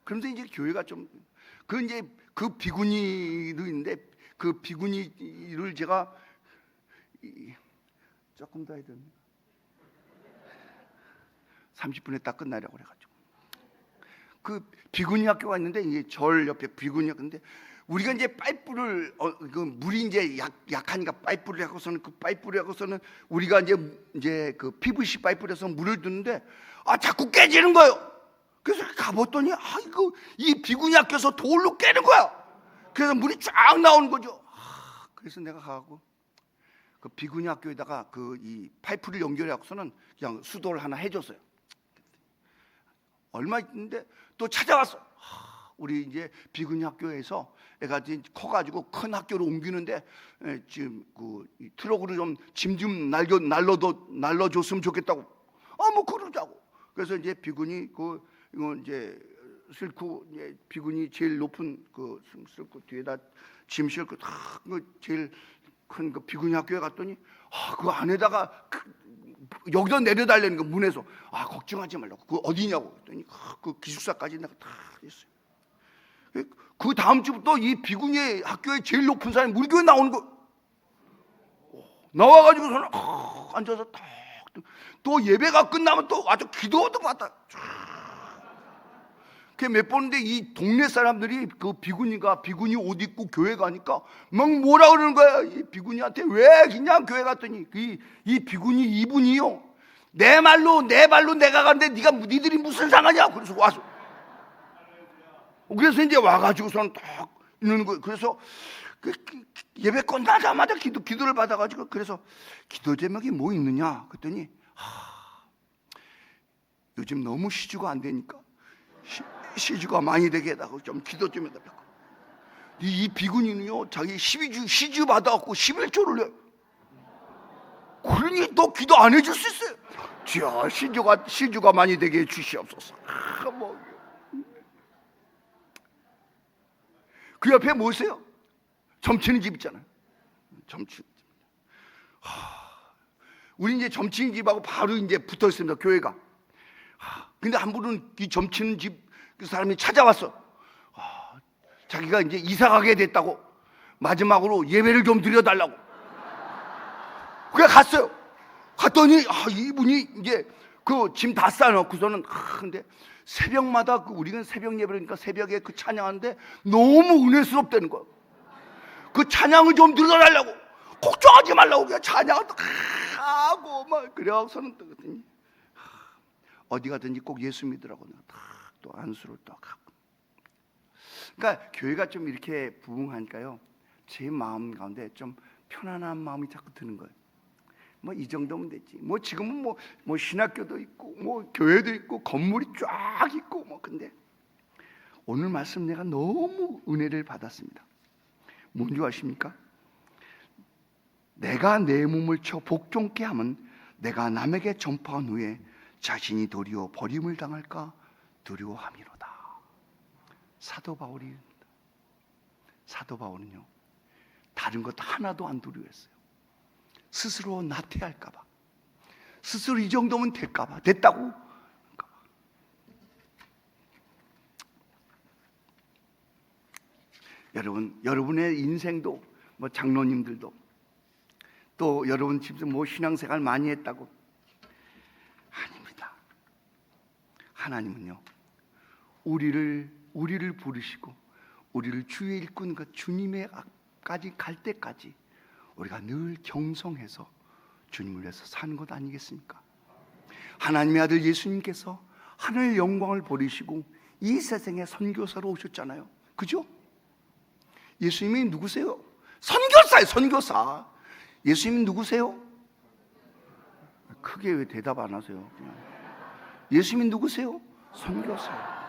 그런데 이제 교회가 이제 그 비구니도 있는데 그 비구니를 제가 조금 더 해야 됩니다. 30분에 딱 끝나려고 그래가지고 그 비구니 학교가 있는데 이제 절 옆에 비구니 학교인데 우리가 이제 파이프를 그 물이 이제 약하니까 파이프를 하고서는 우리가 이제 그 PVC 파이프를 해서 물을 드는데 자꾸 깨지는 거예요. 그래서 가봤더니 이 비구니 학교에서 돌로 깨는 거야. 그래서 물이 쫙 나오는 거죠. 그래서 내가 가고 그 비구니 학교에다가 이 파이프를 연결해갖고서는 그냥 수도를 하나 해줬어요. 얼마 있는데 또 찾아왔어. 우리 이제 비구니 학교에서 애가 이제 커가지고 큰 학교로 옮기는데 지금 그 트럭으로 좀 짐 좀 날려줬으면 좋겠다고. 뭐 그러자고. 그래서 이제 비구니 이거 이제 싣고 이제 비구니 제일 높은 그 싣고 뒤에다 짐 싣고 제일 큰 그 비구니 학교에 갔더니 그 안에다가 여기서 내려달라는 거 문에서 걱정하지 말라고. 그 어디냐고 했더니 그 기숙사까지 내가 다 했어요. 그 다음 주부터 이 비구니 학교에 제일 높은 사람이 우리 교회 나오는 거. 나와가지고서는 앉아서 탁 또 예배가 끝나면 또 아주 기도도 받아. 그게 몇 번인데 이 동네 사람들이 그 비구니 옷 입고 교회 가니까 막 뭐라 그러는 거야. 이 비구니한테 왜 그냥 교회 갔더니 이 비구니 이분이요, 내 발로 내가 가는데 니들이 무슨 상관이야. 그래서 와서 그래서 이제 와가지고서는 딱 있는 거예요. 그래서 예배 끝나자마자 기도를 받아가지고, 그래서 기도 제목이 뭐 있느냐 그랬더니 요즘 너무 시주가 안 되니까 시주가 많이 되게 해달라고 좀 기도 좀 해달라고. 이 비구니는요 자기 시주 받아갖고 11조를 내. 그러니 또 기도 안 해줄 수 있어요. 주여 시주가 많이 되게 해주시옵소서. 그 옆에 뭐 있어요? 점치는 집 있잖아요. 점치는 집. 우리 이제 점치는 집하고 바로 이제 붙어 있습니다, 교회가. 근데 한 분은 이 점치는 집 그 사람이 찾아왔어. 자기가 이제 이사 가게 됐다고, 마지막으로 예배를 좀 드려달라고. 그래 갔어요. 갔더니 이분이 이제 그 짐 다 싸놓고서는 근데 새벽마다 우리는 새벽 예배니까 새벽에 그 찬양하는데 너무 은혜스럽다는 거야. 그 찬양을 좀 들어달라고, 걱정하지 말라고 그냥 찬양을 또 하고 막 그래서는 또 그랬더니 어디 가든지 꼭 예수 믿으라고 내가 또 안수를 또 하고. 그러니까 교회가 좀 이렇게 부흥하니까요, 제 마음 가운데 좀 편안한 마음이 자꾸 드는 거예요. 뭐 이 정도면 됐지. 뭐 지금은 뭐 신학교도 있고 뭐 교회도 있고 건물이 쫙 있고 뭐. 근데 오늘 말씀 내가 너무 은혜를 받았습니다. 뭔지 아십니까? 내가 내 몸을 쳐 복종케 하면 내가 남에게 전파한 후에 자신이 도리어 버림을 당할까 두려워함이로다. 사도 바울은요 다른 것 하나도 안 두려워했어요. 스스로 나태할까봐, 스스로 이 정도면 될까봐, 됐다고. 여러분의 인생도 뭐 장로님들도 또 여러분 집에서 뭐 신앙생활 많이 했다고. 아닙니다. 하나님은요 우리를 부르시고 우리를 주의 일꾼 그 주님의까지 갈 때까지 우리가 늘 경성해서 주님을 위해서 사는 것 아니겠습니까? 하나님의 아들 예수님께서 하늘 영광을 버리시고 이 세상에 선교사로 오셨잖아요. 그죠? 예수님이 누구세요? 선교사예요, 선교사. 예수님이 누구세요? 크게 왜 대답 안 하세요? 예수님이 누구세요? 선교사예요.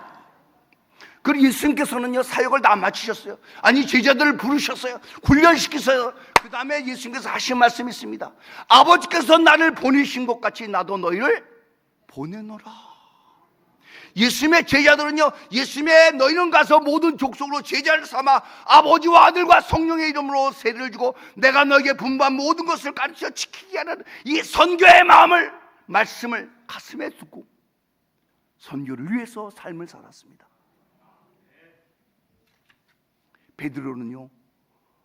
그리고 예수님께서는요 사역을 다 마치셨어요. 아니 제자들을 부르셨어요. 훈련시키셔요. 그 다음에 예수님께서 하신 말씀이 있습니다. 아버지께서 나를 보내신 것 같이 나도 너희를 보내노라. 예수님의 제자들은요, 예수님의 너희는 가서 모든 족속으로 제자를 삼아 아버지와 아들과 성령의 이름으로 세례를 주고 내가 너에게 분부한 모든 것을 가르쳐 지키게 하는 이 선교의 마음을, 말씀을 가슴에 두고 선교를 위해서 삶을 살았습니다. 베드로는요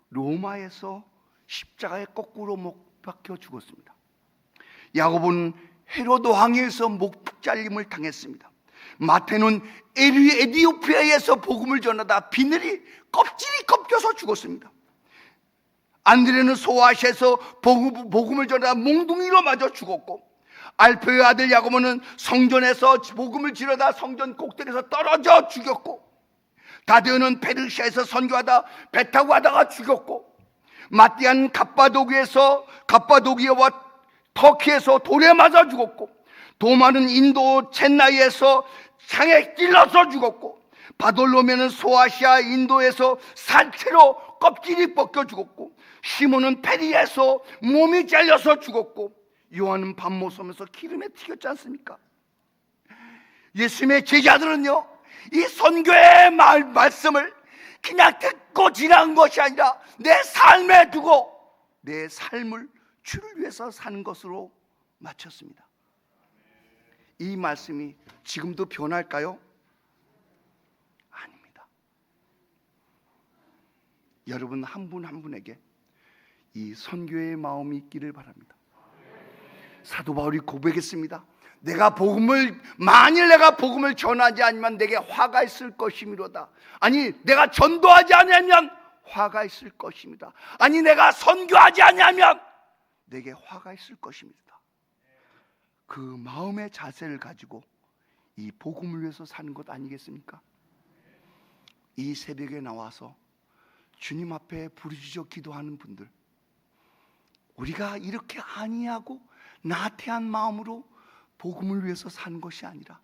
로마에서 십자가에 거꾸로 못 박혀 죽었습니다. 야고보는 헤로드 왕에서 목 잘림을 당했습니다. 마태는 에티오피아에서 복음을 전하다 비늘이 껍질이 꺾여서 죽었습니다. 안드레는 소아시아에서 복음을 전하다 몽둥이로 맞아 죽었고, 알페의 아들 야고보는 성전에서 복음을 지르다 성전 꼭대기에서 떨어져 죽였고, 다데오는 페르시아에서 선교하다 배 타고 가다가 죽였고, 마띠안 갑바도기아와 터키에서 돌에 맞아 죽었고, 도마는 인도 첸나이에서 창에 찔러서 죽었고, 바돌로메는 소아시아 인도에서 산채로 껍질이 벗겨 죽었고, 시몬은 페리에서 몸이 잘려서 죽었고, 요한은 밤모섬에서 기름에 튀겼지 않습니까? 예수님의 제자들은요 이 선교의 말씀을 그냥 듣고 지나간 것이 아니라 내 삶에 두고 내 삶을 주를 위해서 사는 것으로 마쳤습니다. 이 말씀이 지금도 변할까요? 아닙니다. 여러분 한 분 한 분에게 이 선교의 마음이 있기를 바랍니다. 사도 바울이 고백했습니다. 만일 내가 복음을 전하지 않으면 내게 화가 있을 것이미로다. 아니, 내가 전도하지 않으면 화가 있을 것입니다. 아니, 내가 선교하지 않으면 내게 화가 있을 것입니다. 그 마음의 자세를 가지고 이 복음을 위해서 사는 것 아니겠습니까? 이 새벽에 나와서 주님 앞에 부르짖어 기도하는 분들, 우리가 이렇게 안이하고 나태한 마음으로 복음을 위해서 사는 것이 아니라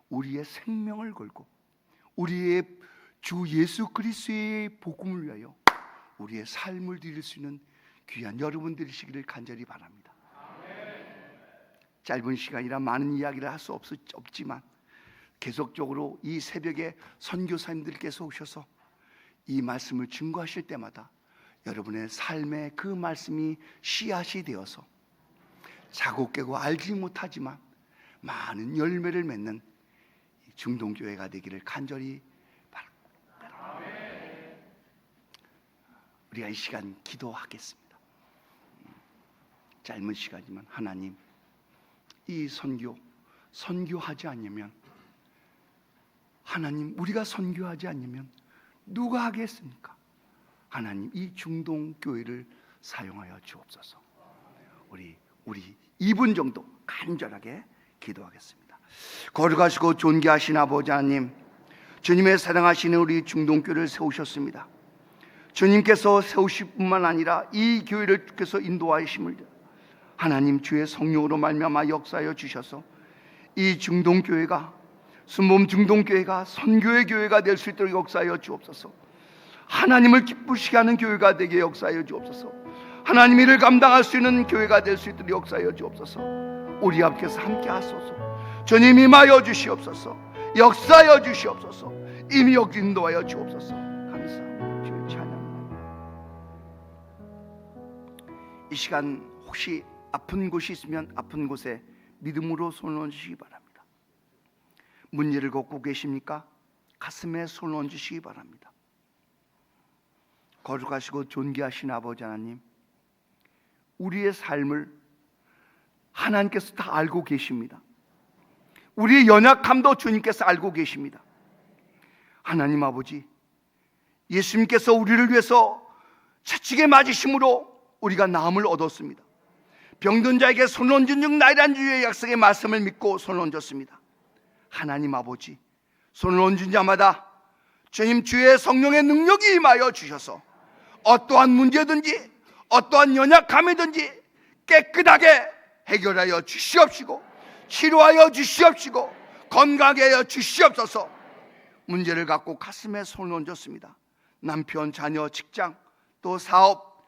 우리의 생명을 걸고 우리의 주 예수 그리스도의 복음을 위하여 우리의 삶을 드릴 수 있는 귀한 여러분 되시기를 간절히 바랍니다. 짧은 시간이라 많은 이야기를 할 수 없지만 계속적으로 이 새벽에 선교사님들께서 오셔서 이 말씀을 증거하실 때마다 여러분의 삶에 그 말씀이 씨앗이 되어서 자고 깨고 알지 못하지만 많은 열매를 맺는 중동교회가 되기를 간절히 바랍니다. 우리가 이 시간 기도하겠습니다. 짧은 시간이지만 하나님, 이 선교하지 않으면, 하나님, 우리가 선교하지 않으면 누가 하겠습니까? 하나님, 이 중동교회를 사용하여 주옵소서. 우리 2분 정도 간절하게 기도하겠습니다. 거룩하시고 존귀하신 아버지 하나님, 주님의 사랑하시는 우리 중동교회를 세우셨습니다. 주님께서 세우실 뿐만 아니라 이 교회를 주께서 인도하심을 하나님 주의 성령으로 말미암아 역사하여 주셔서 이 중동교회가, 순복음 중동교회가 선교의 교회가 될 수 있도록 역사하여 주옵소서. 하나님을 기쁘시게 하는 교회가 되게 역사하여 주옵소서. 하나님 일을 감당할 수 있는 교회가 될 수 있도록 역사하여 주옵소서. 우리 앞에서 함께 하소서. 주님 임하여 주시옵소서. 역사하여 주시옵소서. 임역 인도하여 주옵소서. 감사합니다. 주의 찬양합니다. 이 시간 혹시 아픈 곳이 있으면 아픈 곳에 믿음으로 손을 얹으시기 바랍니다. 문제를 겪고 계십니까? 가슴에 손을 얹으시기 바랍니다. 거룩하시고 존귀하신 아버지 하나님, 우리의 삶을 하나님께서 다 알고 계십니다. 우리의 연약함도 주님께서 알고 계십니다. 하나님 아버지, 예수님께서 우리를 위해서 채찍에 맞으심으로 우리가 나음을 얻었습니다. 병든 자에게 손 얹은 즉 나이란 주의 약속의 말씀을 믿고 손을 얹었습니다. 하나님 아버지, 손을 얹은 자마다 주님 주의 성령의 능력이 임하여 주셔서 어떠한 문제든지 어떠한 연약함이든지 깨끗하게 해결하여 주시옵시고 치료하여 주시옵시고 건강하게 하여 주시옵소서. 문제를 갖고 가슴에 손을 얹었습니다. 남편, 자녀, 직장, 또 사업,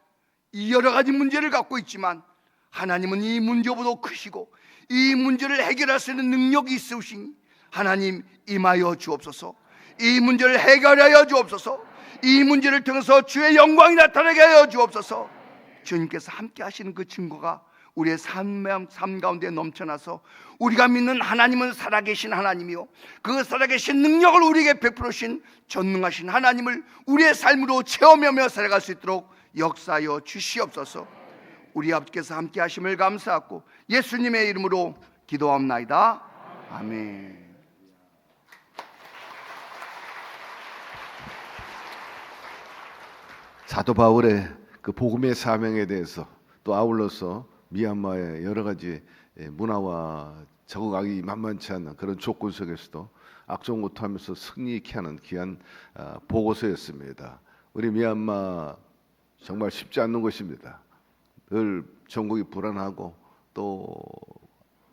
이 여러 가지 문제를 갖고 있지만 하나님은 이 문제보다 크시고 이 문제를 해결할 수 있는 능력이 있으시니 하나님 임하여 주옵소서. 이 문제를 해결하여 주옵소서. 이 문제를 통해서 주의 영광이 나타나게 하여 주옵소서. 주님께서 함께 하시는 그 증거가 우리의 삶 가운데 넘쳐나서 우리가 믿는 하나님은 살아계신 하나님이요, 그 살아계신 능력을 우리에게 베풀으신 전능하신 하나님을 우리의 삶으로 체험하며 살아갈 수 있도록 역사하여 주시옵소서. 우리 아버지께서 함께 하심을 감사하고 예수님의 이름으로 기도합나이다. 아멘. 사도 바울의 그 복음의 사명에 대해서 또 아울러서 미얀마의 여러 가지 문화와 적응하기 만만치 않은 그런 조건 속에서도 악종무토하면서 승리 있게 하는 귀한 보고서였습니다. 우리 미얀마 정말 쉽지 않는 곳입니다. 늘 전국이 불안하고 또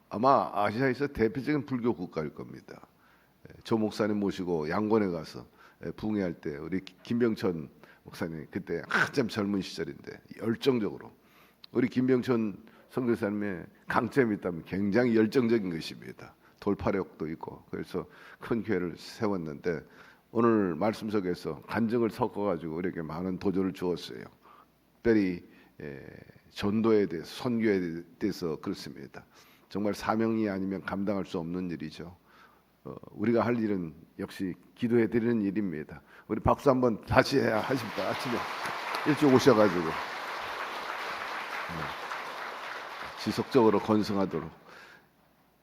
아마 아시아에서 대표적인 불교 국가일 겁니다. 조 목사님 모시고 양곤에 가서 붕해할 때 우리 김병천 목사님 그때 한참 젊은 시절인데 열정적으로 우리 김병천 선교사님의 강점이 있다면 굉장히 열정적인 것입니다. 돌파력도 있고 그래서 큰 교회를 세웠는데 오늘 말씀 속에서 간증을 섞어가지고 우리에게 많은 도전을 주었어요. 특별히 전도에 대해서 선교에 대해서 그렇습니다. 정말 사명이 아니면 감당할 수 없는 일이죠. 우리가 할 일은 역시 기도해 드리는 일입니다. 우리 박수 한번 다시 해야 하십니다. 아침에 일찍 오셔가지고 지속적으로 건승하도록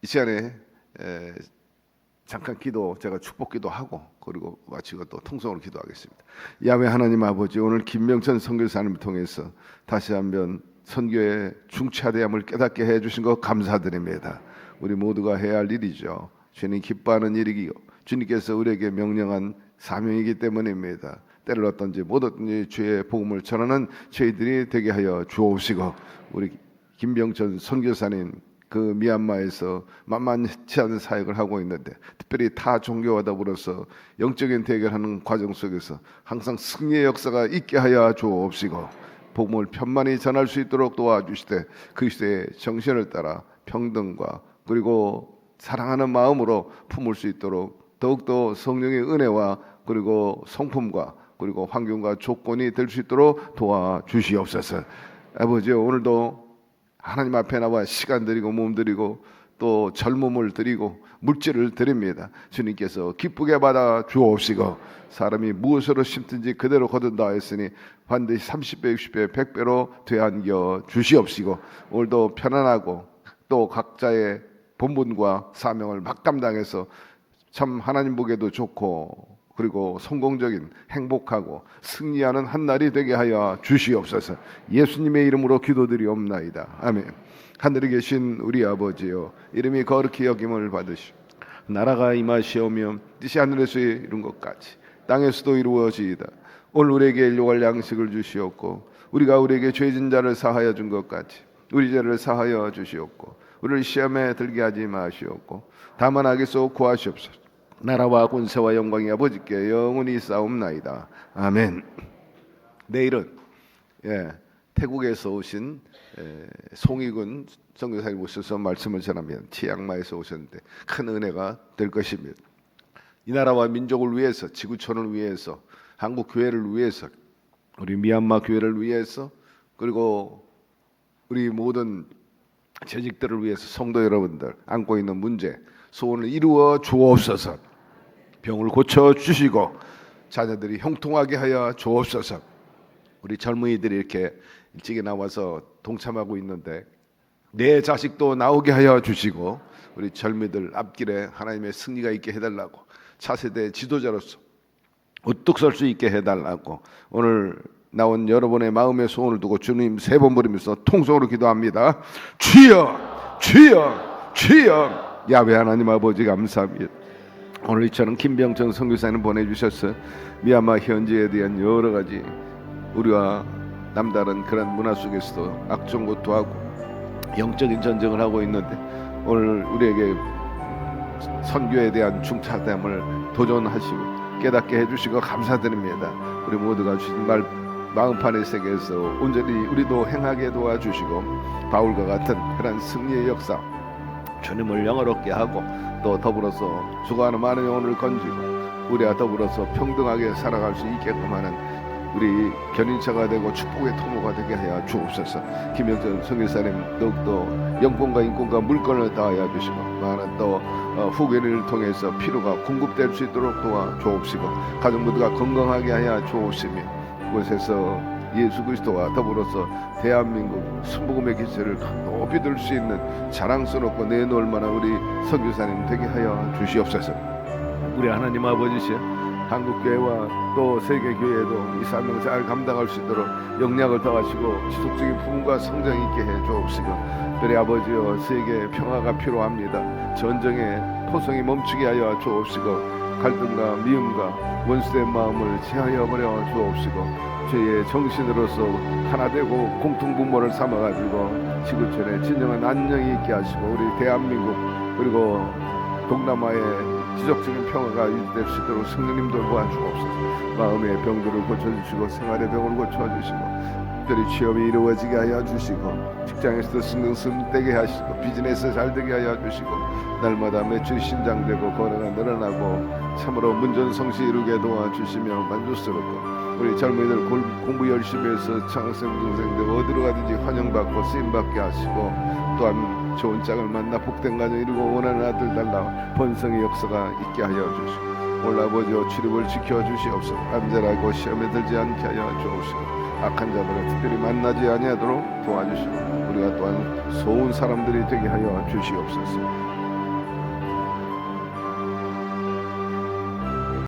이 시간에 잠깐 기도 제가 축복 기도하고 그리고 마치고 또 통성으로 기도하겠습니다. 야훼 하나님 아버지, 오늘 김명천 선교사님을 통해서 다시 한번 선교의 중차대함을 깨닫게 해주신 것 감사드립니다. 우리 모두가 해야 할 일이죠. 주님 기뻐하는 일이기요, 주님께서 우리에게 명령한 사명이기 때문입니다. 때를 어떤지 못 어떤지 주의 복음을 전하는 저희들이 되게 하여 주옵시고, 우리 김병천 선교사님 그 미얀마에서 만만치 않은 사역을 하고 있는데 특별히 타 종교와 더불어서 영적인 대결하는 과정 속에서 항상 승리의 역사가 있게 하여 주옵시고, 복음을 편만히 전할 수 있도록 도와주시되 그리스도의 정신을 따라 평등과 그리고 사랑하는 마음으로 품을 수 있도록 더욱더 성령의 은혜와 그리고 성품과 그리고 환경과 조건이 될 수 있도록 도와주시옵소서. 아버지, 오늘도 하나님 앞에 나와 시간 드리고 몸 드리고 또 젊음을 드리고 물질을 드립니다. 주님께서 기쁘게 받아 주옵시고, 사람이 무엇으로 심든지 그대로 거둔다 했으니 반드시 30배, 60배, 100배로 되안겨 주시옵시고, 오늘도 편안하고 또 각자의 본분과 사명을 막 감당해서 참 하나님 보기에도 좋고 그리고 성공적인 행복하고 승리하는 한 날이 되게 하여 주시옵소서. 예수님의 이름으로 기도드리옵나이다. 아멘. 하늘에 계신 우리 아버지여, 이름이 거룩히 여김을 받으시오. 나라가 임하시오며 뜻이 하늘에서 이룬 것 같이 땅에서도 이루어지이다. 오늘 우리에게 일용할 양식을 주시옵고, 우리가 우리에게 죄진 자를 사하여 준 것 같이 우리 죄를 사하여 주시옵고, 우리를 시험에 들게 하지 마시옵고 다만 악에서 구하시옵소서. 나라와 권세와 영광이 아버지께 영원히 싸움나이다. 아멘. 내일은 태국에서 오신 송익은 선교사님 오셔서 말씀을 전하면 치앙마에서 오셨는데 큰 은혜가 될 것입니다. 이 나라와 민족을 위해서, 지구촌을 위해서, 한국 교회를 위해서, 우리 미얀마 교회를 위해서, 그리고 우리 모든 재직들을 위해서 성도 여러분들 안고 있는 문제, 소원을 이루어 주옵소서. 병을 고쳐 주시고 자녀들이 형통하게 하여 주옵소서. 우리 젊은이들이 이렇게 일찍이 나와서 동참하고 있는데 내 자식도 나오게 하여 주시고, 우리 젊이들 앞길에 하나님의 승리가 있게 해달라고, 차세대 지도자로서 우뚝 설 수 있게 해달라고 오늘 나온 여러분의 마음의 소원을 두고 주님 세 번 부르면서 통성으로 기도합니다. 주여, 주여, 주여. 야훼 하나님 아버지 감사합니다. 오늘 이처럼 김병천 선교사님 보내주셔서 미얀마 현지에 대한 여러 가지 우리와 남다른 그런 문화 속에서도 악종것도 하고 영적인 전쟁을 하고 있는데 오늘 우리에게 선교에 대한 중차대함을 도전하시고 깨닫게 해주시고 감사드립니다. 우리 모두가 주신 말 마음판의 세계에서 온전히 우리도 행하게 도와주시고 바울과 같은 그런 승리의 역사 주님을 영화롭게 하고 또 더불어서 죽어가는 많은 영혼을 건지고 우리와 더불어서 평등하게 살아갈 수 있게끔 하는 우리 견인차가 되고 축복의 통로가 되게 하여 주옵소서. 김영선 선교사님 더욱더 영권과 인권과 물건을 다하여 주시고 많은 또 후계를 통해서 필요가 공급될 수 있도록 도와주옵시고 가족 모두가 건강하게 하여 주옵시며 그곳에서 예수 그리스도와 더불어서 대한민국 순복음의 기세를 높이 들 수 있는 자랑스럽고 내놓을 만한 우리 선교사님 되게 하여 주시옵소서. 우리 하나님 아버지시여, 한국교회와 또 세계교회도 이 사명을 잘 감당할 수 있도록 영향을 더하시고 지속적인 부흥과 성장이 있게 해 주옵시고, 특별히 아버지여 세계 평화가 필요합니다. 전쟁의 토성이 멈추게 하여 주옵시고 갈등과 미움과 원수된 마음을 제하여 버려 주옵시고 저희의 정신으로서 하나 되고 공통분모를 삼아가지고 지구촌에 진정한 안녕이 있게 하시고 우리 대한민국 그리고 동남아의 지속적인 평화가 유지될 수 있도록 성령님도 도와주옵소서. 마음의 병들을 고쳐주시고 생활의 병을 고쳐주시고 특별히 취업이 이루어지게 하여 주시고 직장에서도 승승되게 하시고 비즈니스 잘 되게 하여 주시고 날마다 매출이 신장되고 거래가 늘어나고 참으로 문전성시 이루게 도와주시며 만족스럽고 우리 젊은이들 공부 열심히 해서 창학생 동생들 어디로 가든지 환영받고 쓰임받게 하시고 또한 좋은 짝을 만나 복된 가정 이루고 원하는 아들 달라 번성의 역사가 있게 하여 주시고 오늘 아버지와 출입을 지켜주시옵소서. 안전하고 시험에 들지 않게 하여 주옵소서. 악한 자들을 특별히 만나지 아니하도록 도와주시고 우리가 또한 소은 사람들이 되게 하여 주시옵소서.